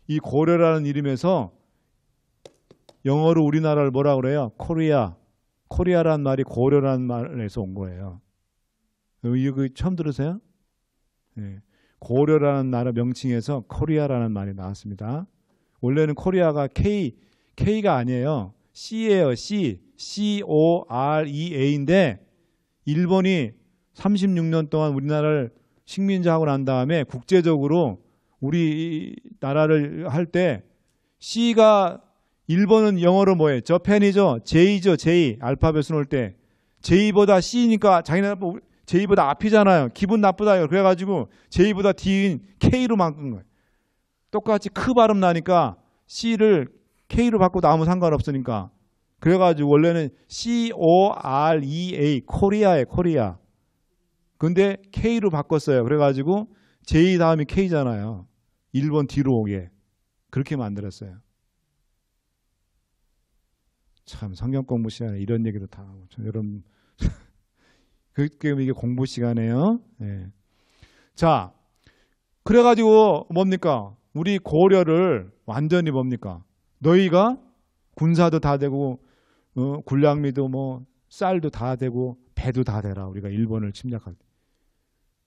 이 고려라는 이름에서 영어로 우리나라를 뭐라 그래요? 코리아. 코리아라는 말이 고려라는 말에서 온 거예요. 이거 처음 들으세요? 네. 고려라는 나라 명칭에서 코리아라는 말이 나왔습니다. 원래는 코리아가 K가 아니에요. C예요. C-O-R-E-A인데 일본이 36년 동안 우리나라를 식민지하고 난 다음에 국제적으로 우리 나라를 할 때 C가 일본은 영어로 뭐예요? 저펜이죠. J죠. J. 알파벳을 올 때 J보다 C니까 자기네 J보다 앞이잖아요. 기분 나쁘다. 그래가지고 J보다 D인 K로 바꾼 거예요. 똑같이 크 발음 나니까 C를 K로 바꿔도 아무 상관없으니까. 그래가지고 원래는 C-O-R-E-A 코리아예요. 코리아. 근데 K로 바꿨어요. 그래가지고 J 다음이 K잖아요. 일본 뒤로 오게. 그렇게 만들었어요. 참 성경 공부 시간에 이런 얘기도 다 하고. 여러분 이게 공부 시간이에요. 네. 자, 그래가지고 뭡니까? 우리 고려를 완전히 뭡니까? 너희가 군사도 다 되고 군량미도 뭐 쌀도 다 되고 배도 다 되라. 우리가 일본을 침략할 때.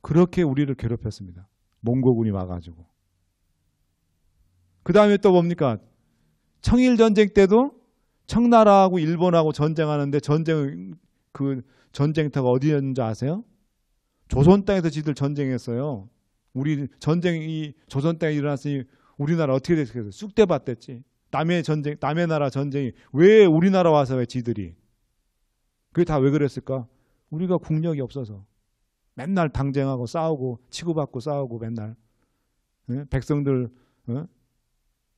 그렇게 우리를 괴롭혔습니다. 몽고군이 와가지고. 그 다음에 또 뭡니까? 청일전쟁 때도 청나라하고 일본하고 전쟁하는데 그 전쟁터가 어디였는지 아세요? 조선 땅에서 지들 전쟁했어요. 우리 전쟁이 조선 땅에 일어났으니 우리나라 어떻게 됐겠어요? 쑥대밭 됐지. 남의 나라 전쟁이 왜 우리나라 와서 왜 지들이? 그게 다 왜 그랬을까? 우리가 국력이 없어서 맨날 당쟁하고 싸우고 치고받고 싸우고 맨날 백성들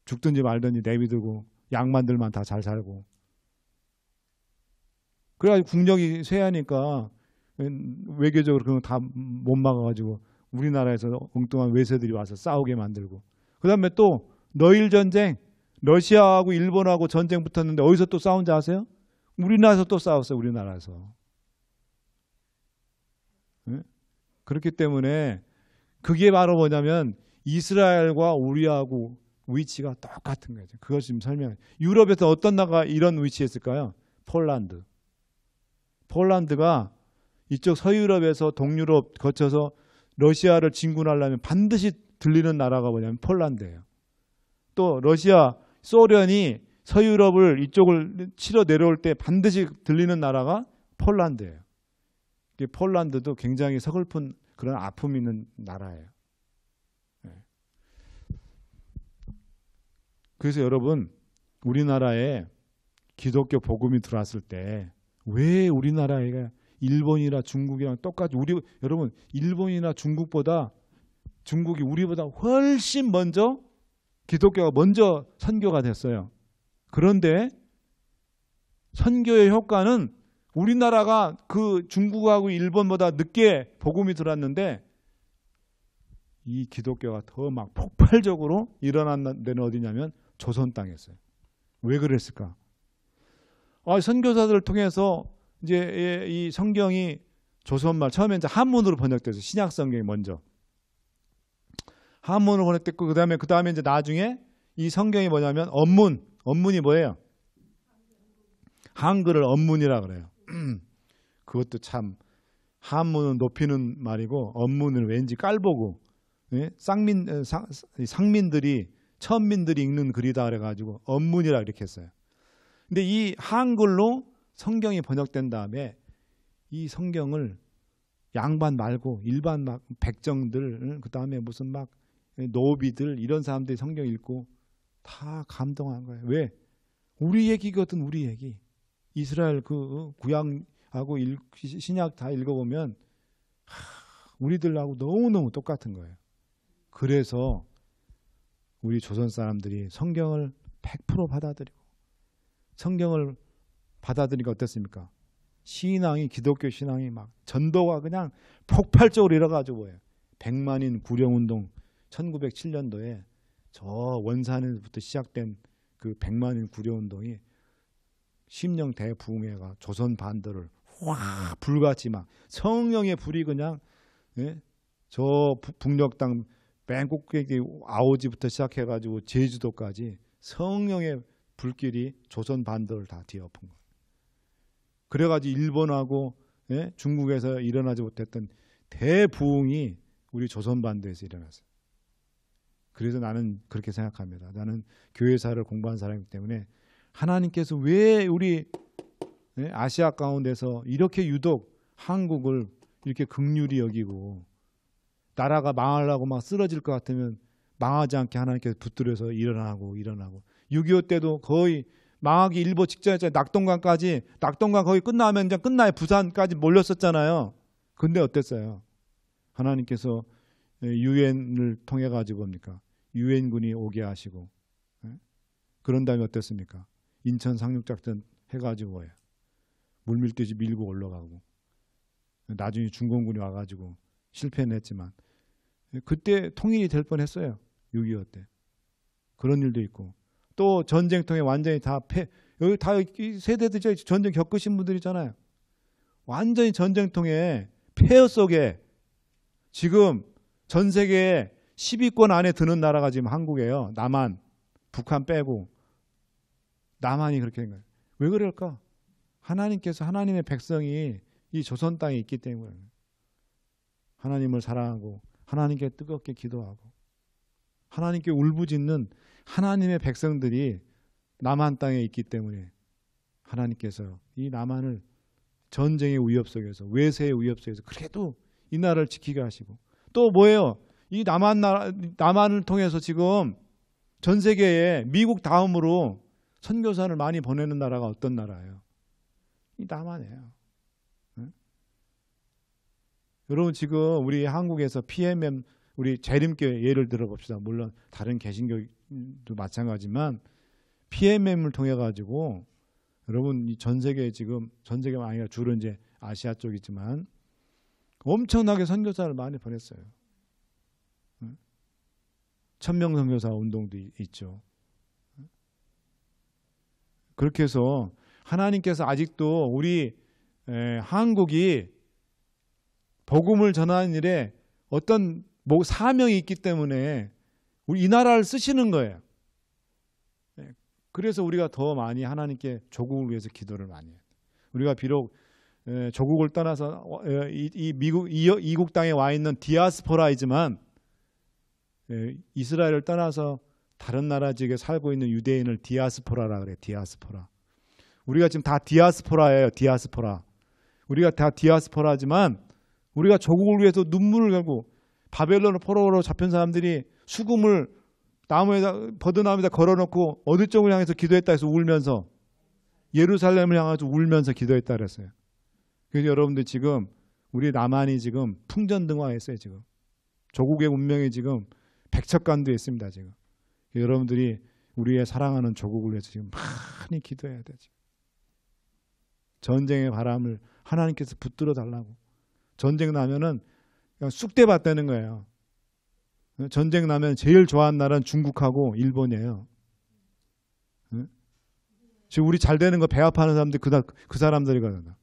죽든지 말든지 내비두고 양반들만 다 잘 살고. 그래가지고 국력이 쇠하니까 외교적으로 그런 거 다 못 막아가지고 우리나라에서 엉뚱한 외세들이 와서 싸우게 만들고. 그 다음에 또 너일 전쟁, 러시아하고 일본하고 전쟁 붙었는데 어디서 또 싸운지 아세요? 우리나라에서 또 싸웠어요. 우리나라에서. 그렇기 때문에 그게 바로 뭐냐면 이스라엘과 우리하고 위치가 똑같은 거죠. 그것 지금 설명해요. 유럽에서 어떤 나라가 이런 위치에 있을까요? 폴란드. 폴란드가 이쪽 서유럽에서 동유럽 거쳐서 러시아를 진군하려면 반드시 들리는 나라가 뭐냐면 폴란드예요. 또 러시아, 소련이 서유럽을 이쪽을 치러 내려올 때 반드시 들리는 나라가 폴란드예요. 폴란드도 굉장히 서글픈 그런 아픔이 있는 나라예요. 그래서 여러분, 우리나라에 기독교 복음이 들어왔을 때 왜 우리나라가 일본이나 중국이랑 똑같이 여러분 일본이나 중국이 우리보다 훨씬 먼저 기독교가 먼저 선교가 됐어요. 그런데 선교의 효과는 우리나라가 그 중국하고 일본보다 늦게 복음이 들어왔는데 이 기독교가 더 막 폭발적으로 일어난 데는 어디냐면 조선 땅이었어요. 왜 그랬을까? 선교사들을 통해서 이제 이 성경이 조선말 처음에 이제 한문으로 번역돼서 신약 성경이 먼저 한문으로 번역됐고 그다음에 이제 나중에 이 성경이 뭐냐면 언문이 뭐예요? 한글을 언문이라 그래요. 그것도 참 한문은 높이는 말이고 언문을 왠지 깔보고 상민들이 천민들이 읽는 글이다 그래가지고 언문이라 이렇게 했어요. 근데 이 한글로 성경이 번역된 다음에 이 성경을 양반 말고 일반 막 백정들 그다음에 무슨 막 노비들 이런 사람들이 성경 읽고 다 감동한 거예요. 왜? 우리 얘기거든. 우리 얘기. 이스라엘 그 구약하고 신약 다 읽어보면 우리들하고 너무너무 똑같은 거예요. 그래서 우리 조선 사람들이 성경을 100% 받아들이고 성경을 받아들이니까 어땠습니까? 신앙이 기독교 신앙이 막 전도가 그냥 폭발적으로 일어가지고 뭐예요. 백만인 구령운동 1907년도에 저 원산에서부터 시작된 그 백만인 구령운동이 심령 대부흥회가 조선 반도를 확 불같이 막 성령의 불이 그냥 저 북녘 땅 맨 꼭대기 아오지부터 시작해가지고 제주도까지 성령의 불길이 조선 반도를 다 뒤엎은 거예요. 그래가지고 일본하고 중국에서 일어나지 못했던 대부흥이 우리 조선 반도에서 일어났어요. 그래서 나는 그렇게 생각합니다. 나는 교회사를 공부한 사람이기 때문에 하나님께서 왜 우리 아시아 가운데서 이렇게 유독 한국을 이렇게 긍휼히 여기고 나라가 망하려고 막 쓰러질 것 같으면 망하지 않게 하나님께서 붙들어서 일어나고 6.25 때도 거의 망하기 일보 직전이었잖아요. 낙동강 거의 끝나면 이제 끝나요. 부산까지 몰렸었잖아요. 근데 어땠어요? 하나님께서 유엔을 통해 가지고 뭡니까? 유엔군이 오게 하시고 그런 다음에 어땠습니까? 인천 상륙작전 해가지고 뭐예요? 물밀듯이 밀고 올라가고 나중에 중공군이 와가지고 실패는 했지만 그때 통일이 될 뻔했어요. 6.25 때. 그런 일도 있고 또 전쟁통에 완전히 다 여기 다 세대들이 전쟁 겪으신 분들이잖아요. 완전히 전쟁통에 폐허 속에 지금 전 세계에 10위권 안에 드는 나라가 지금 한국이에요. 남한, 북한 빼고 남한이 그렇게 된 거예요. 왜 그럴까? 하나님께서 하나님의 백성이 이 조선 땅에 있기 때문에 하나님을 사랑하고 하나님께 뜨겁게 기도하고 하나님께 울부짖는 하나님의 백성들이 남한 땅에 있기 때문에 하나님께서 이 남한을 전쟁의 위협 속에서 외세의 위협 속에서 그래도 이 나라를 지키게 하시고 또 뭐예요? 이 남한을 통해서 지금 전 세계에 미국 다음으로 선교사를 많이 보내는 나라가 어떤 나라예요? 이 남한이에요. 여러분 지금 우리 한국에서 PMM 우리 재림교회 예를 들어봅시다. 물론 다른 개신교도 마찬가지지만 PMM을 통해 가지고 여러분 이 전 세계에 지금 전 세계가 아니라 주로 이제 아시아 쪽이지만 엄청나게 선교사를 많이 보냈어요. 1000명 선교사 운동도 있죠. 그렇게 해서 하나님께서 아직도 우리 한국이 복음을 전하는 일에 어떤 사명이 있기 때문에 우리 이 나라를 쓰시는 거예요. 그래서 우리가 더 많이 하나님께 조국을 위해서 기도를 많이 해요. 우리가 비록 조국을 떠나서 이 미국 이국 땅에 와 있는 디아스포라이지만 이스라엘을 떠나서 다른 나라 지역에 살고 있는 유대인을 디아스포라라 그래요. 디아스포라. 우리가 지금 다 디아스포라예요. 디아스포라. 우리가 다 디아스포라지만 우리가 조국을 위해서 눈물을 갈고 바벨론 포로로 잡힌 사람들이 수금을 나무에다 버드나무에다 걸어놓고 어느 쪽을 향해서 기도했다 해서 울면서 예루살렘을 향해서 울면서 기도했다 그랬어요. 그래서 여러분들 지금 우리 남한이 지금 풍전등화했어요. 지금 조국의 운명이 지금 백척간도에 있습니다. 지금 여러분들이 우리의 사랑하는 조국을 위해서 지금 많이 기도해야 되죠. 전쟁의 바람을 하나님께서 붙들어 달라고. 전쟁 나면은 그냥 쑥대밭 되는 거예요. 전쟁 나면 제일 좋아하는 나라는 중국하고 일본이에요. 지금 우리 잘 되는 거 배 아파하는 사람들 그 사람들이거든요.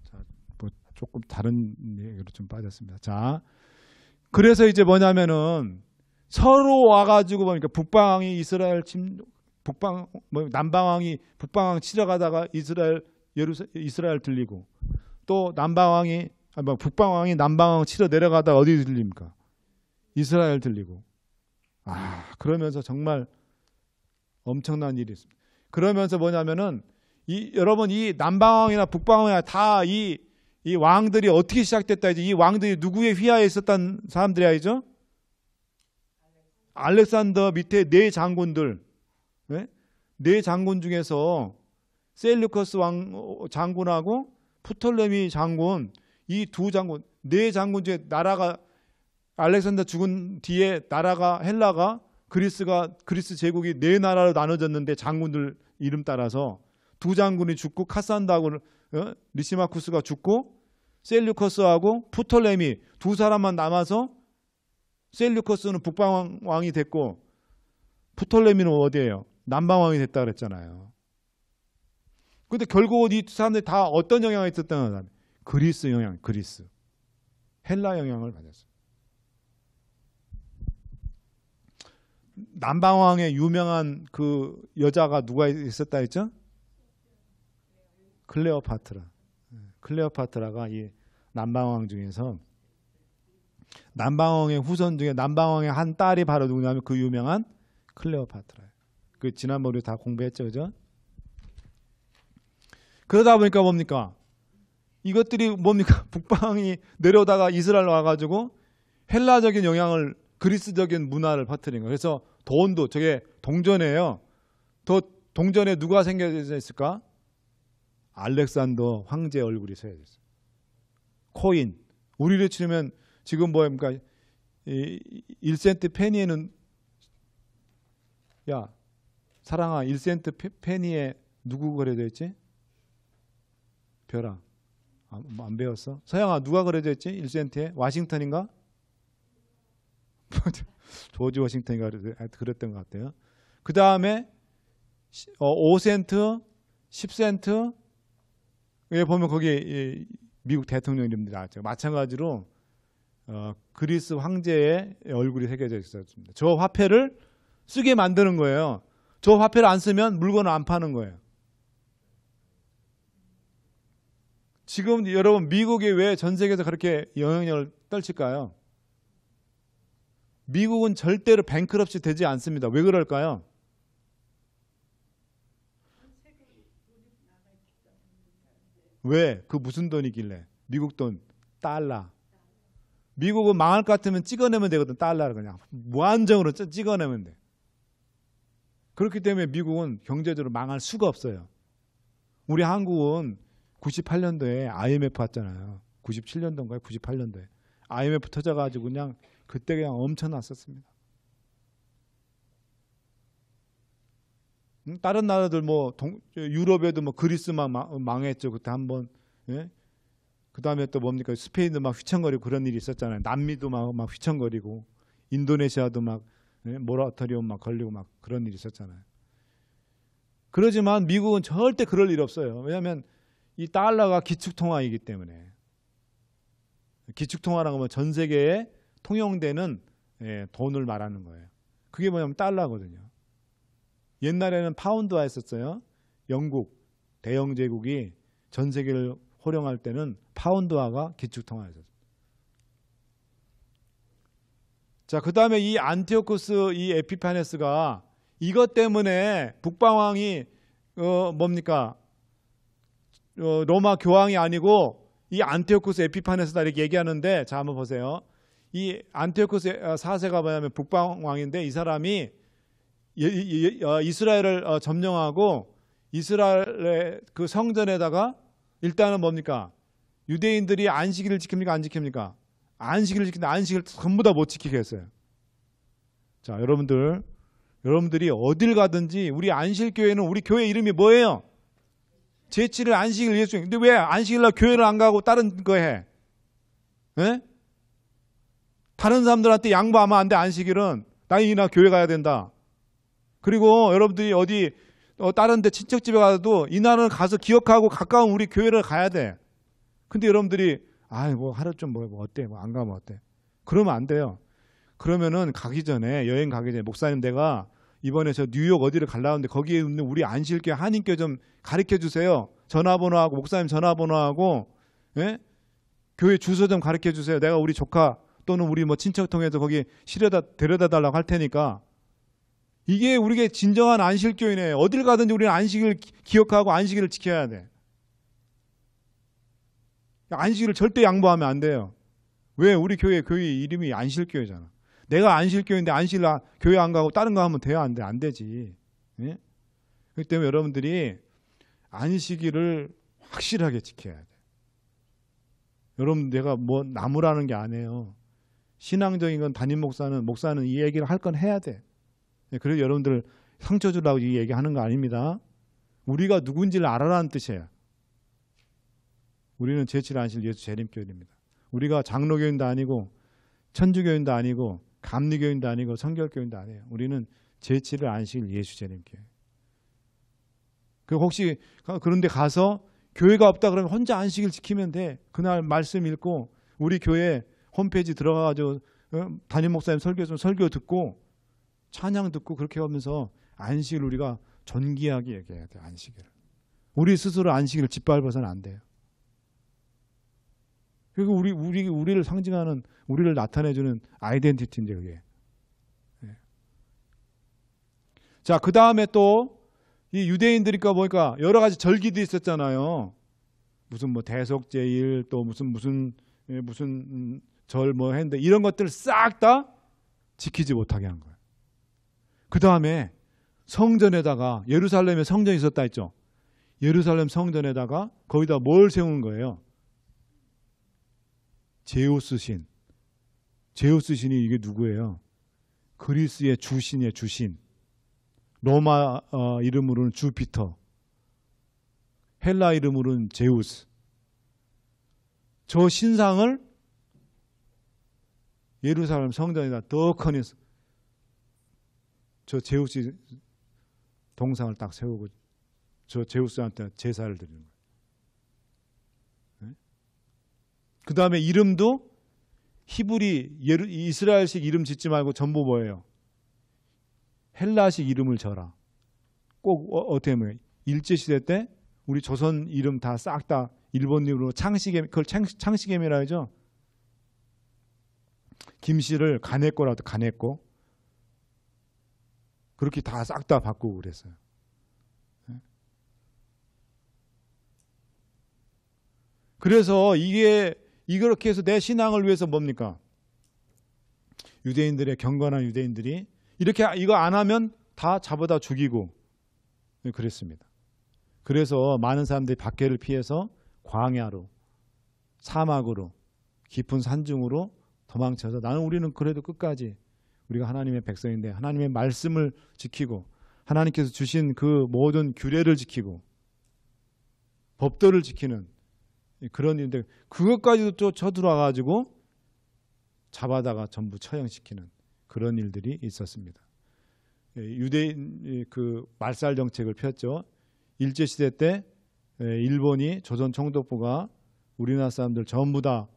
자, 뭐 조금 다른 얘기로 좀 빠졌습니다. 자, 그래서 이제 뭐냐면은 서로 와가지고 보니까 북방이 이스라엘 남방왕이 북방왕 치러 가다가 이스라엘 들리고 또 북방왕이 남방왕 치러 내려가다가 어디 들립니까? 이스라엘 들리고. 그러면서 정말 엄청난 일이 있습니다. 그러면서 뭐냐면은 여러분 이 남방왕이나 북방왕이나 다 이 왕들이 어떻게 시작됐다 이제 이 왕들이 누구의 휘하에 있었던 사람들이 아니죠? 알렉산더 밑에 네 장군들, 네 장군 중에서 셀루커스 장군하고 프톨레미 장군 이 두 장군, 네 장군 중에 나라가 알렉산더 죽은 뒤에 나라가 헬라가 그리스 제국이 네 나라로 나눠졌는데 장군들 이름 따라서 두 장군이 죽고 카산다하고 리시마쿠스가 죽고 셀류커스하고 프톨레미 두 사람만 남아서 셀류커스는 북방왕이 됐고 프톨레미는 어디예요? 남방왕이 됐다 그랬잖아요. 근데 결국은 이 사람들이 다 어떤 영향을 있었다는 거예요? 그리스 영향, 그리스. 헬라 영향을 받았어요. 남방왕의 유명한 그 여자가 누가 있었다 했죠? 클레오파트라. 클레오파트라가 이 남방왕 중에서 남방왕의 후손 중에 남방왕의 한 딸이 바로 누구냐면 그 유명한 클레오파트라예요. 그 지난번에 다 공부했죠, 그죠? 그러다 보니까 뭡니까? 이것들이 뭡니까? 북방이 내려오다가 이스라엘 와가지고 헬라적인 영향을 그리스적인 문화를 퍼뜨린 거예요. 그래서 돈도 저게 동전이에요. 더 동전에 누가 생겨져 있을까? 알렉산더 황제 얼굴이 서야 됐어요. 코인. 우리로 치면 지금 뭐입니까? 1센트 페니에는 야 사랑아 1센트 페니에 누구 그려져 있지? 별아. 안 배웠어? 서영아 누가 그려져 있지? 1센트에? 와싱턴인가? 조지 워싱턴인가 그랬던 것 같아요. 그 다음에 5센트, 10센트 여기 보면 거기에 미국 대통령 이름들이 나왔죠. 마찬가지로 그리스 황제의 얼굴이 새겨져 있었습니다. 저 화폐를 쓰게 만드는 거예요. 저 화폐를 안 쓰면 물건을 안 파는 거예요. 지금 여러분 미국이 왜 전 세계에서 그렇게 영향력을 떨칠까요? 미국은 절대로 뱅크럽시 되지 않습니다. 왜 그럴까요? 왜? 그 무슨 돈이길래? 미국 돈, 달러. 미국은 망할 것 같으면 찍어내면 되거든. 달러를 그냥 무한정으로 찍어내면 돼. 그렇기 때문에 미국은 경제적으로 망할 수가 없어요. 우리 한국은 98년도에 IMF 왔잖아요. 97년도인가요? 98년도에. IMF 터져가지고 그냥 그때 그냥 엄청났었습니다. 다른 나라들 뭐 유럽에도 뭐 그리스만 망했죠. 그때 한번. 예? 그 다음에 또 뭡니까? 스페인도 막 휘청거리고 그런 일이 있었잖아요. 남미도 막 휘청거리고 인도네시아도 막 모라토리움 막 걸리고 막 그런 일이 있었잖아요. 그러지만 미국은 절대 그럴 일 없어요. 왜냐하면 이 달러가 기축통화이기 때문에. 기축통화라고 하면 전 세계에 통용되는 돈을 말하는 거예요. 그게 뭐냐면 달러거든요. 옛날에는 파운드화 했었어요. 영국, 대영 제국이 전 세계를 호령할 때는 파운드화가 기축통화였어요. 자, 그 다음에 이 안티오쿠스 이 에피파네스가 이것 때문에 북방왕이 뭡니까? 로마 교황이 아니고 이 안티오쿠스 에피파네스다 이렇게 얘기하는데, 자 한번 보세요. 이 안티오쿠스 4세가 뭐냐면 북방왕인데 이 사람이 이스라엘을 점령하고 이스라엘의 그 성전에다가 일단은 뭡니까? 유대인들이 안식일을 지킵니까? 안 지킵니까? 안식일을 지키는데 안식일을 전부 다 못 지키게 했어요. 자, 여러분들이 어딜 가든지 우리 안식교회는 우리 교회 이름이 뭐예요? 제7일 안식일 예수. 근데 왜 안식일날 교회를 안 가고 다른 거 해? 에? 다른 사람들한테 양보하면 안 돼. 안식일은 나이나 교회 가야 된다. 그리고 여러분들이 어디 다른 데 친척집에 가도 이날은 가서 기억하고 가까운 우리 교회를 가야 돼. 근데 여러분들이 뭐 하루 좀 뭐 어때? 뭐 안 가면 어때? 그러면 안 돼요. 그러면은 가기 전에 여행 가기 전에 목사님 내가 이번에 저 뉴욕 어디를 가려는데 거기에 있는 우리 안식일교회 한인교회 좀 가르쳐 주세요. 전화번호하고 목사님 전화번호하고 교회 주소 좀 가르쳐 주세요. 내가 우리 조카 또는 우리 뭐 친척 통해서 거기 데려다 달라고 할 테니까. 이게 우리가 진정한 안식일교회네. 어딜 가든지 우리는 안식일을 기억하고 안식일을 지켜야 돼. 안식일을 절대 양보하면 안 돼요. 왜? 우리 교회 이름이 안식일교회잖아. 내가 안식일교회인데 안식일 교회 안 가고 다른 거 하면 돼야 안 돼? 안 되지. 예? 그렇기 때문에 여러분들이 안식일을 확실하게 지켜야 돼. 여러분 내가 뭐 나무라는 게 아니에요. 신앙적인 건 담임 목사는 이 얘기를 할 건 해야 돼. 그래서 여러분들 상처 주려고 이 얘기하는 거 아닙니다. 우리가 누군지를 알아라는 뜻이에요. 우리는 제7을 안실 예수 재림교회입니다. 우리가 장로교인도 아니고 천주교인도 아니고 감리교인도 아니고 성결교인도 아니에요. 우리는 제7을 안실 예수 재림교회. 그 혹시 그런데 가서 교회가 없다 그러면 혼자 안식일 지키면 돼. 그날 말씀 읽고 우리 교회 홈페이지 들어가가지고 담임 목사님 설교 좀 설교 듣고 찬양 듣고 그렇게 하면서 안식일 우리가 존귀하게 얘기해야 돼요. 안식일을. 우리 스스로 안식일을 짓밟아서는 안 돼요. 그리고 우리를 상징하는 우리를 나타내주는 아이덴티티인데 그게. 자, 그 다음에 또 이 유대인들이니까 보니까 여러 가지 절기도 있었잖아요. 무슨 뭐 대속제일 또 무슨 절 뭐 했는데 이런 것들을 싹 다 지키지 못하게 한 거예요. 그 다음에 성전에다가 예루살렘에 성전이 있었다 했죠. 예루살렘 성전에다가 거기다 뭘 세운 거예요? 제우스 신. 제우스 신이 이게 누구예요? 그리스의 주신이에요. 주신. 로마 이름으로는 주피터. 헬라 이름으로는 제우스. 저 신상을 예루살렘 성전에다 떡하니 저 제우스 동상을 딱 세우고 저 제우스한테 제사를 드리는 거예요. 그 다음에 이름도 히브리 이스라엘식 이름 짓지 말고 전부 뭐예요? 헬라식 이름을 져라. 꼭 어떻게 하면 일제시대 때 우리 조선 이름 다 싹 다 일본 이름으로 창시겜, 그걸 창시겜이라 하죠. 김씨를 가네꼬라도 가네꼬. 그렇게 다 싹 다 바꾸고 그랬어요. 그래서 이렇게 해서 내 신앙을 위해서 뭡니까? 유대인들의 경건한 유대인들이 이렇게 이거 안 하면 다 잡아다 죽이고 그랬습니다. 그래서 많은 사람들이 박해를 피해서 광야로 사막으로 깊은 산중으로 도망쳐서 우리는 그래도 끝까지 우리가 하나님의 백성인데 하나님의 말씀을 지키고 하나님께서 주신 그 모든 규례를 지키고 법도를 지키는 그런 일인데 그것까지도 또 쳐들어와가지고 잡아다가 전부 처형시키는 그런 일들이 있었습니다. 유대인 그 말살 정책을 폈죠. 일제시대 때 일본이 조선 총독부가 우리나라 사람들 전부 다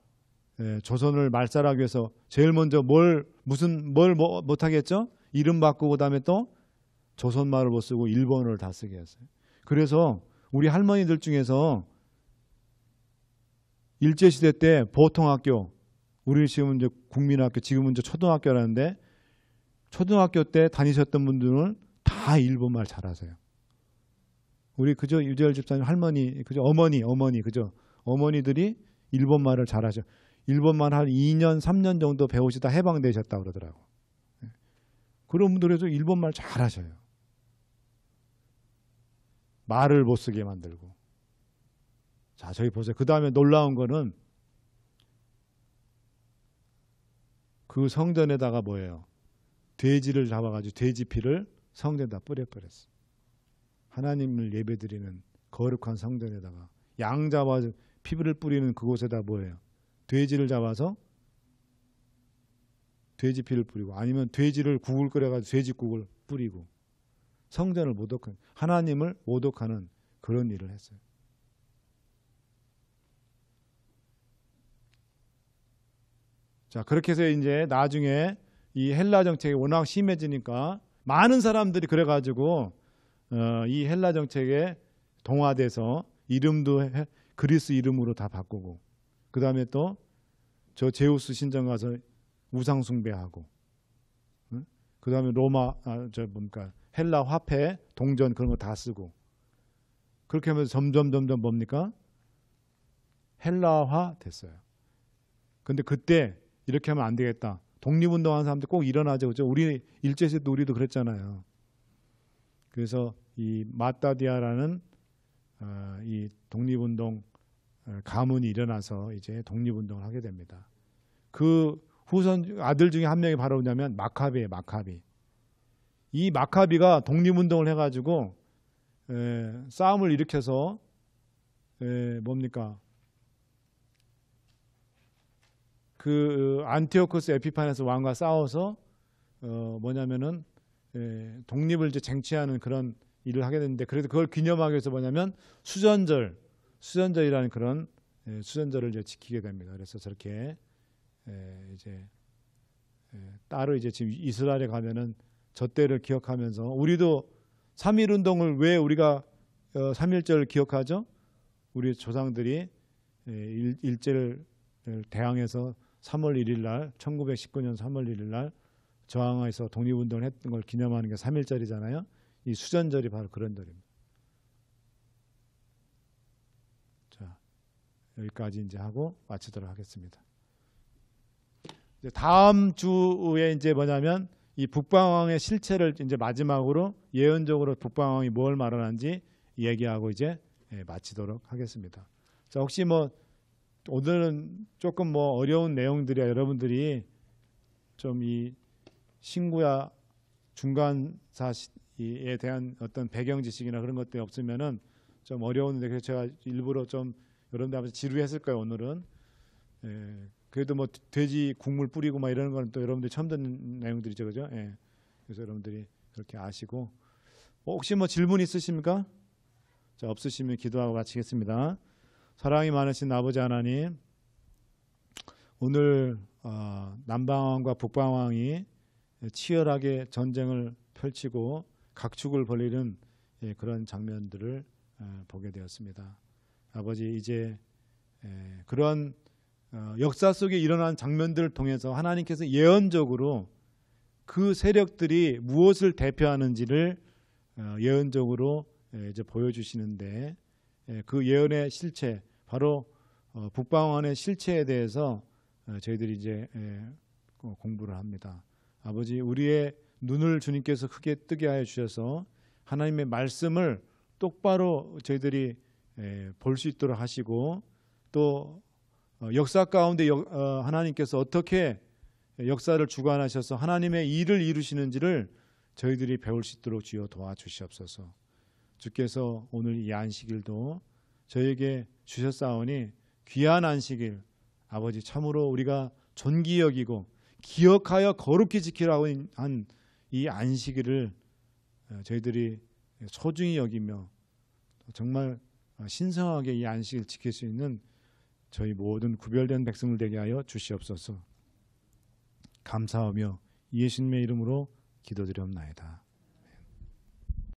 조선을 말살하기 위해서 제일 먼저 뭘 못하겠죠? 이름 바꾸고 그다음에 또 조선말을 못 쓰고 일본어를 다 쓰게 했어요. 그래서 우리 할머니들 중에서 일제시대 때 보통학교, 우리 지금은 이제 국민학교, 지금은 이제 초등학교라는데 초등학교 때 다니셨던 분들은 다 일본말 잘하세요. 우리 그저 유재열 집사님 할머니, 그저 어머니 그저 어머니들이 일본말을 잘하셔. 일본말 한 2년, 3년 정도 배우시다 해방되셨다 그러더라고. 그런 분들에서 일본말 잘하셔요. 말을 못 쓰게 만들고. 자, 저기 보세요. 그 다음에 놀라운 거는 그 성전에다가 뭐예요? 돼지를 잡아가지고 돼지 피를 성전에다 뿌려버렸어. 하나님을 예배드리는 거룩한 성전에다가 양 잡아서 피를 뿌리는 그곳에다 뭐예요? 돼지를 잡아서 돼지 피를 뿌리고 아니면 돼지를 국을 끓여가지고 돼지국을 뿌리고 성전을 모독하는 하나님을 모독하는 그런 일을 했어요. 자, 그렇게 해서 이제 나중에 이 헬라 정책이 워낙 심해지니까 많은 사람들이 그래가지고 이 헬라 정책에 동화돼서 이름도 그리스 이름으로 다 바꾸고 그 다음에 또 저 제우스 신전 가서 우상 숭배하고 그 다음에 로마 헬라 화폐 동전 그런 거 다 쓰고 그렇게 하면서 점점 뭡니까? 헬라화 됐어요. 근데 그때 이렇게 하면 안 되겠다. 독립운동하는 사람들 꼭 일어나죠. 그죠? 우리 일제시대 때 우리도 그랬잖아요. 그래서 이 마따디아라는 이 독립운동 가문이 일어나서 이제 독립운동을 하게 됩니다. 그 후손 아들 중에 한 명이 바로 뭐냐면 마카비예요. 마카비. 이 마카비가 독립운동을 해가지고 싸움을 일으켜서 뭡니까? 그 안티오코스 에피파네스 왕과 싸워서 뭐냐면은 독립을 이제 쟁취하는 그런 일을 하게 됐는데, 그래도 그걸 기념하기 위해서 뭐냐면 수전절이라는 그런 수전절을 이제 지키게 됩니다. 그래서 저렇게 이제 따로 이제 지금 이스라엘에 가면은 저 때를 기억하면서, 우리도 3.1 운동을 왜 우리가 3.1절을 기억하죠? 우리 조상들이 일제를 대항해서 3월 1일 날 1919년 3월 1일 날 저항해서 독립운동을 했던 걸 기념하는 게 3.1절이잖아요. 이 수전절이 바로 그런 절입니다. 자, 여기까지 이제 하고 마치도록 하겠습니다. 이제 다음 주에 이제 뭐냐면 이 북방왕의 실체를 이제 마지막으로 예언적으로 북방왕이 뭘 말하는지 얘기하고 이제 마치도록 하겠습니다. 자, 혹시 뭐 오늘은 조금 뭐 어려운 내용들이야, 여러분들이 좀 이 신구야 중간사에 대한 어떤 배경 지식이나 그런 것들이 없으면은 좀 어려운데, 그래서 제가 일부러 좀 여러분들 앞에서 지루했을 거예요, 오늘은. 그래도 뭐 돼지 국물 뿌리고 막 이러는 건 또 여러분들이 처음 듣는 내용들이죠, 그죠? 그래서 여러분들이 그렇게 아시고, 혹시 뭐 질문 있으십니까? 자, 없으시면 기도하고 마치겠습니다. 사랑이 많으신 아버지 하나님, 오늘 남방왕과 북방왕이 치열하게 전쟁을 펼치고 각축을 벌이는 그런 장면들을 보게 되었습니다. 아버지, 이제 그런 역사 속에 일어난 장면들을 통해서 하나님께서 예언적으로 그 세력들이 무엇을 대표하는지를 예언적으로 이제 보여주시는데, 그 예언의 실체, 바로 북방왕의 실체에 대해서 저희들이 이제 공부를 합니다. 아버지, 우리의 눈을 주님께서 크게 뜨게 하여 주셔서 하나님의 말씀을 똑바로 저희들이 볼 수 있도록 하시고, 또 역사 가운데 하나님께서 어떻게 역사를 주관하셔서 하나님의 일을 이루시는지를 저희들이 배울 수 있도록 주여 도와주시옵소서. 주께서 오늘 이 안식일도 저에게 주셨사오니 귀한 안식일, 아버지 참으로 우리가 존귀 여기고 기억하여 거룩히 지키라고 한 이 안식일을 저희들이 소중히 여기며 정말 신성하게 이 안식일 지킬 수 있는 저희 모든 구별된 백성들 되게 하여 주시옵소서. 감사하며 예수님의 이름으로 기도드리옵나이다.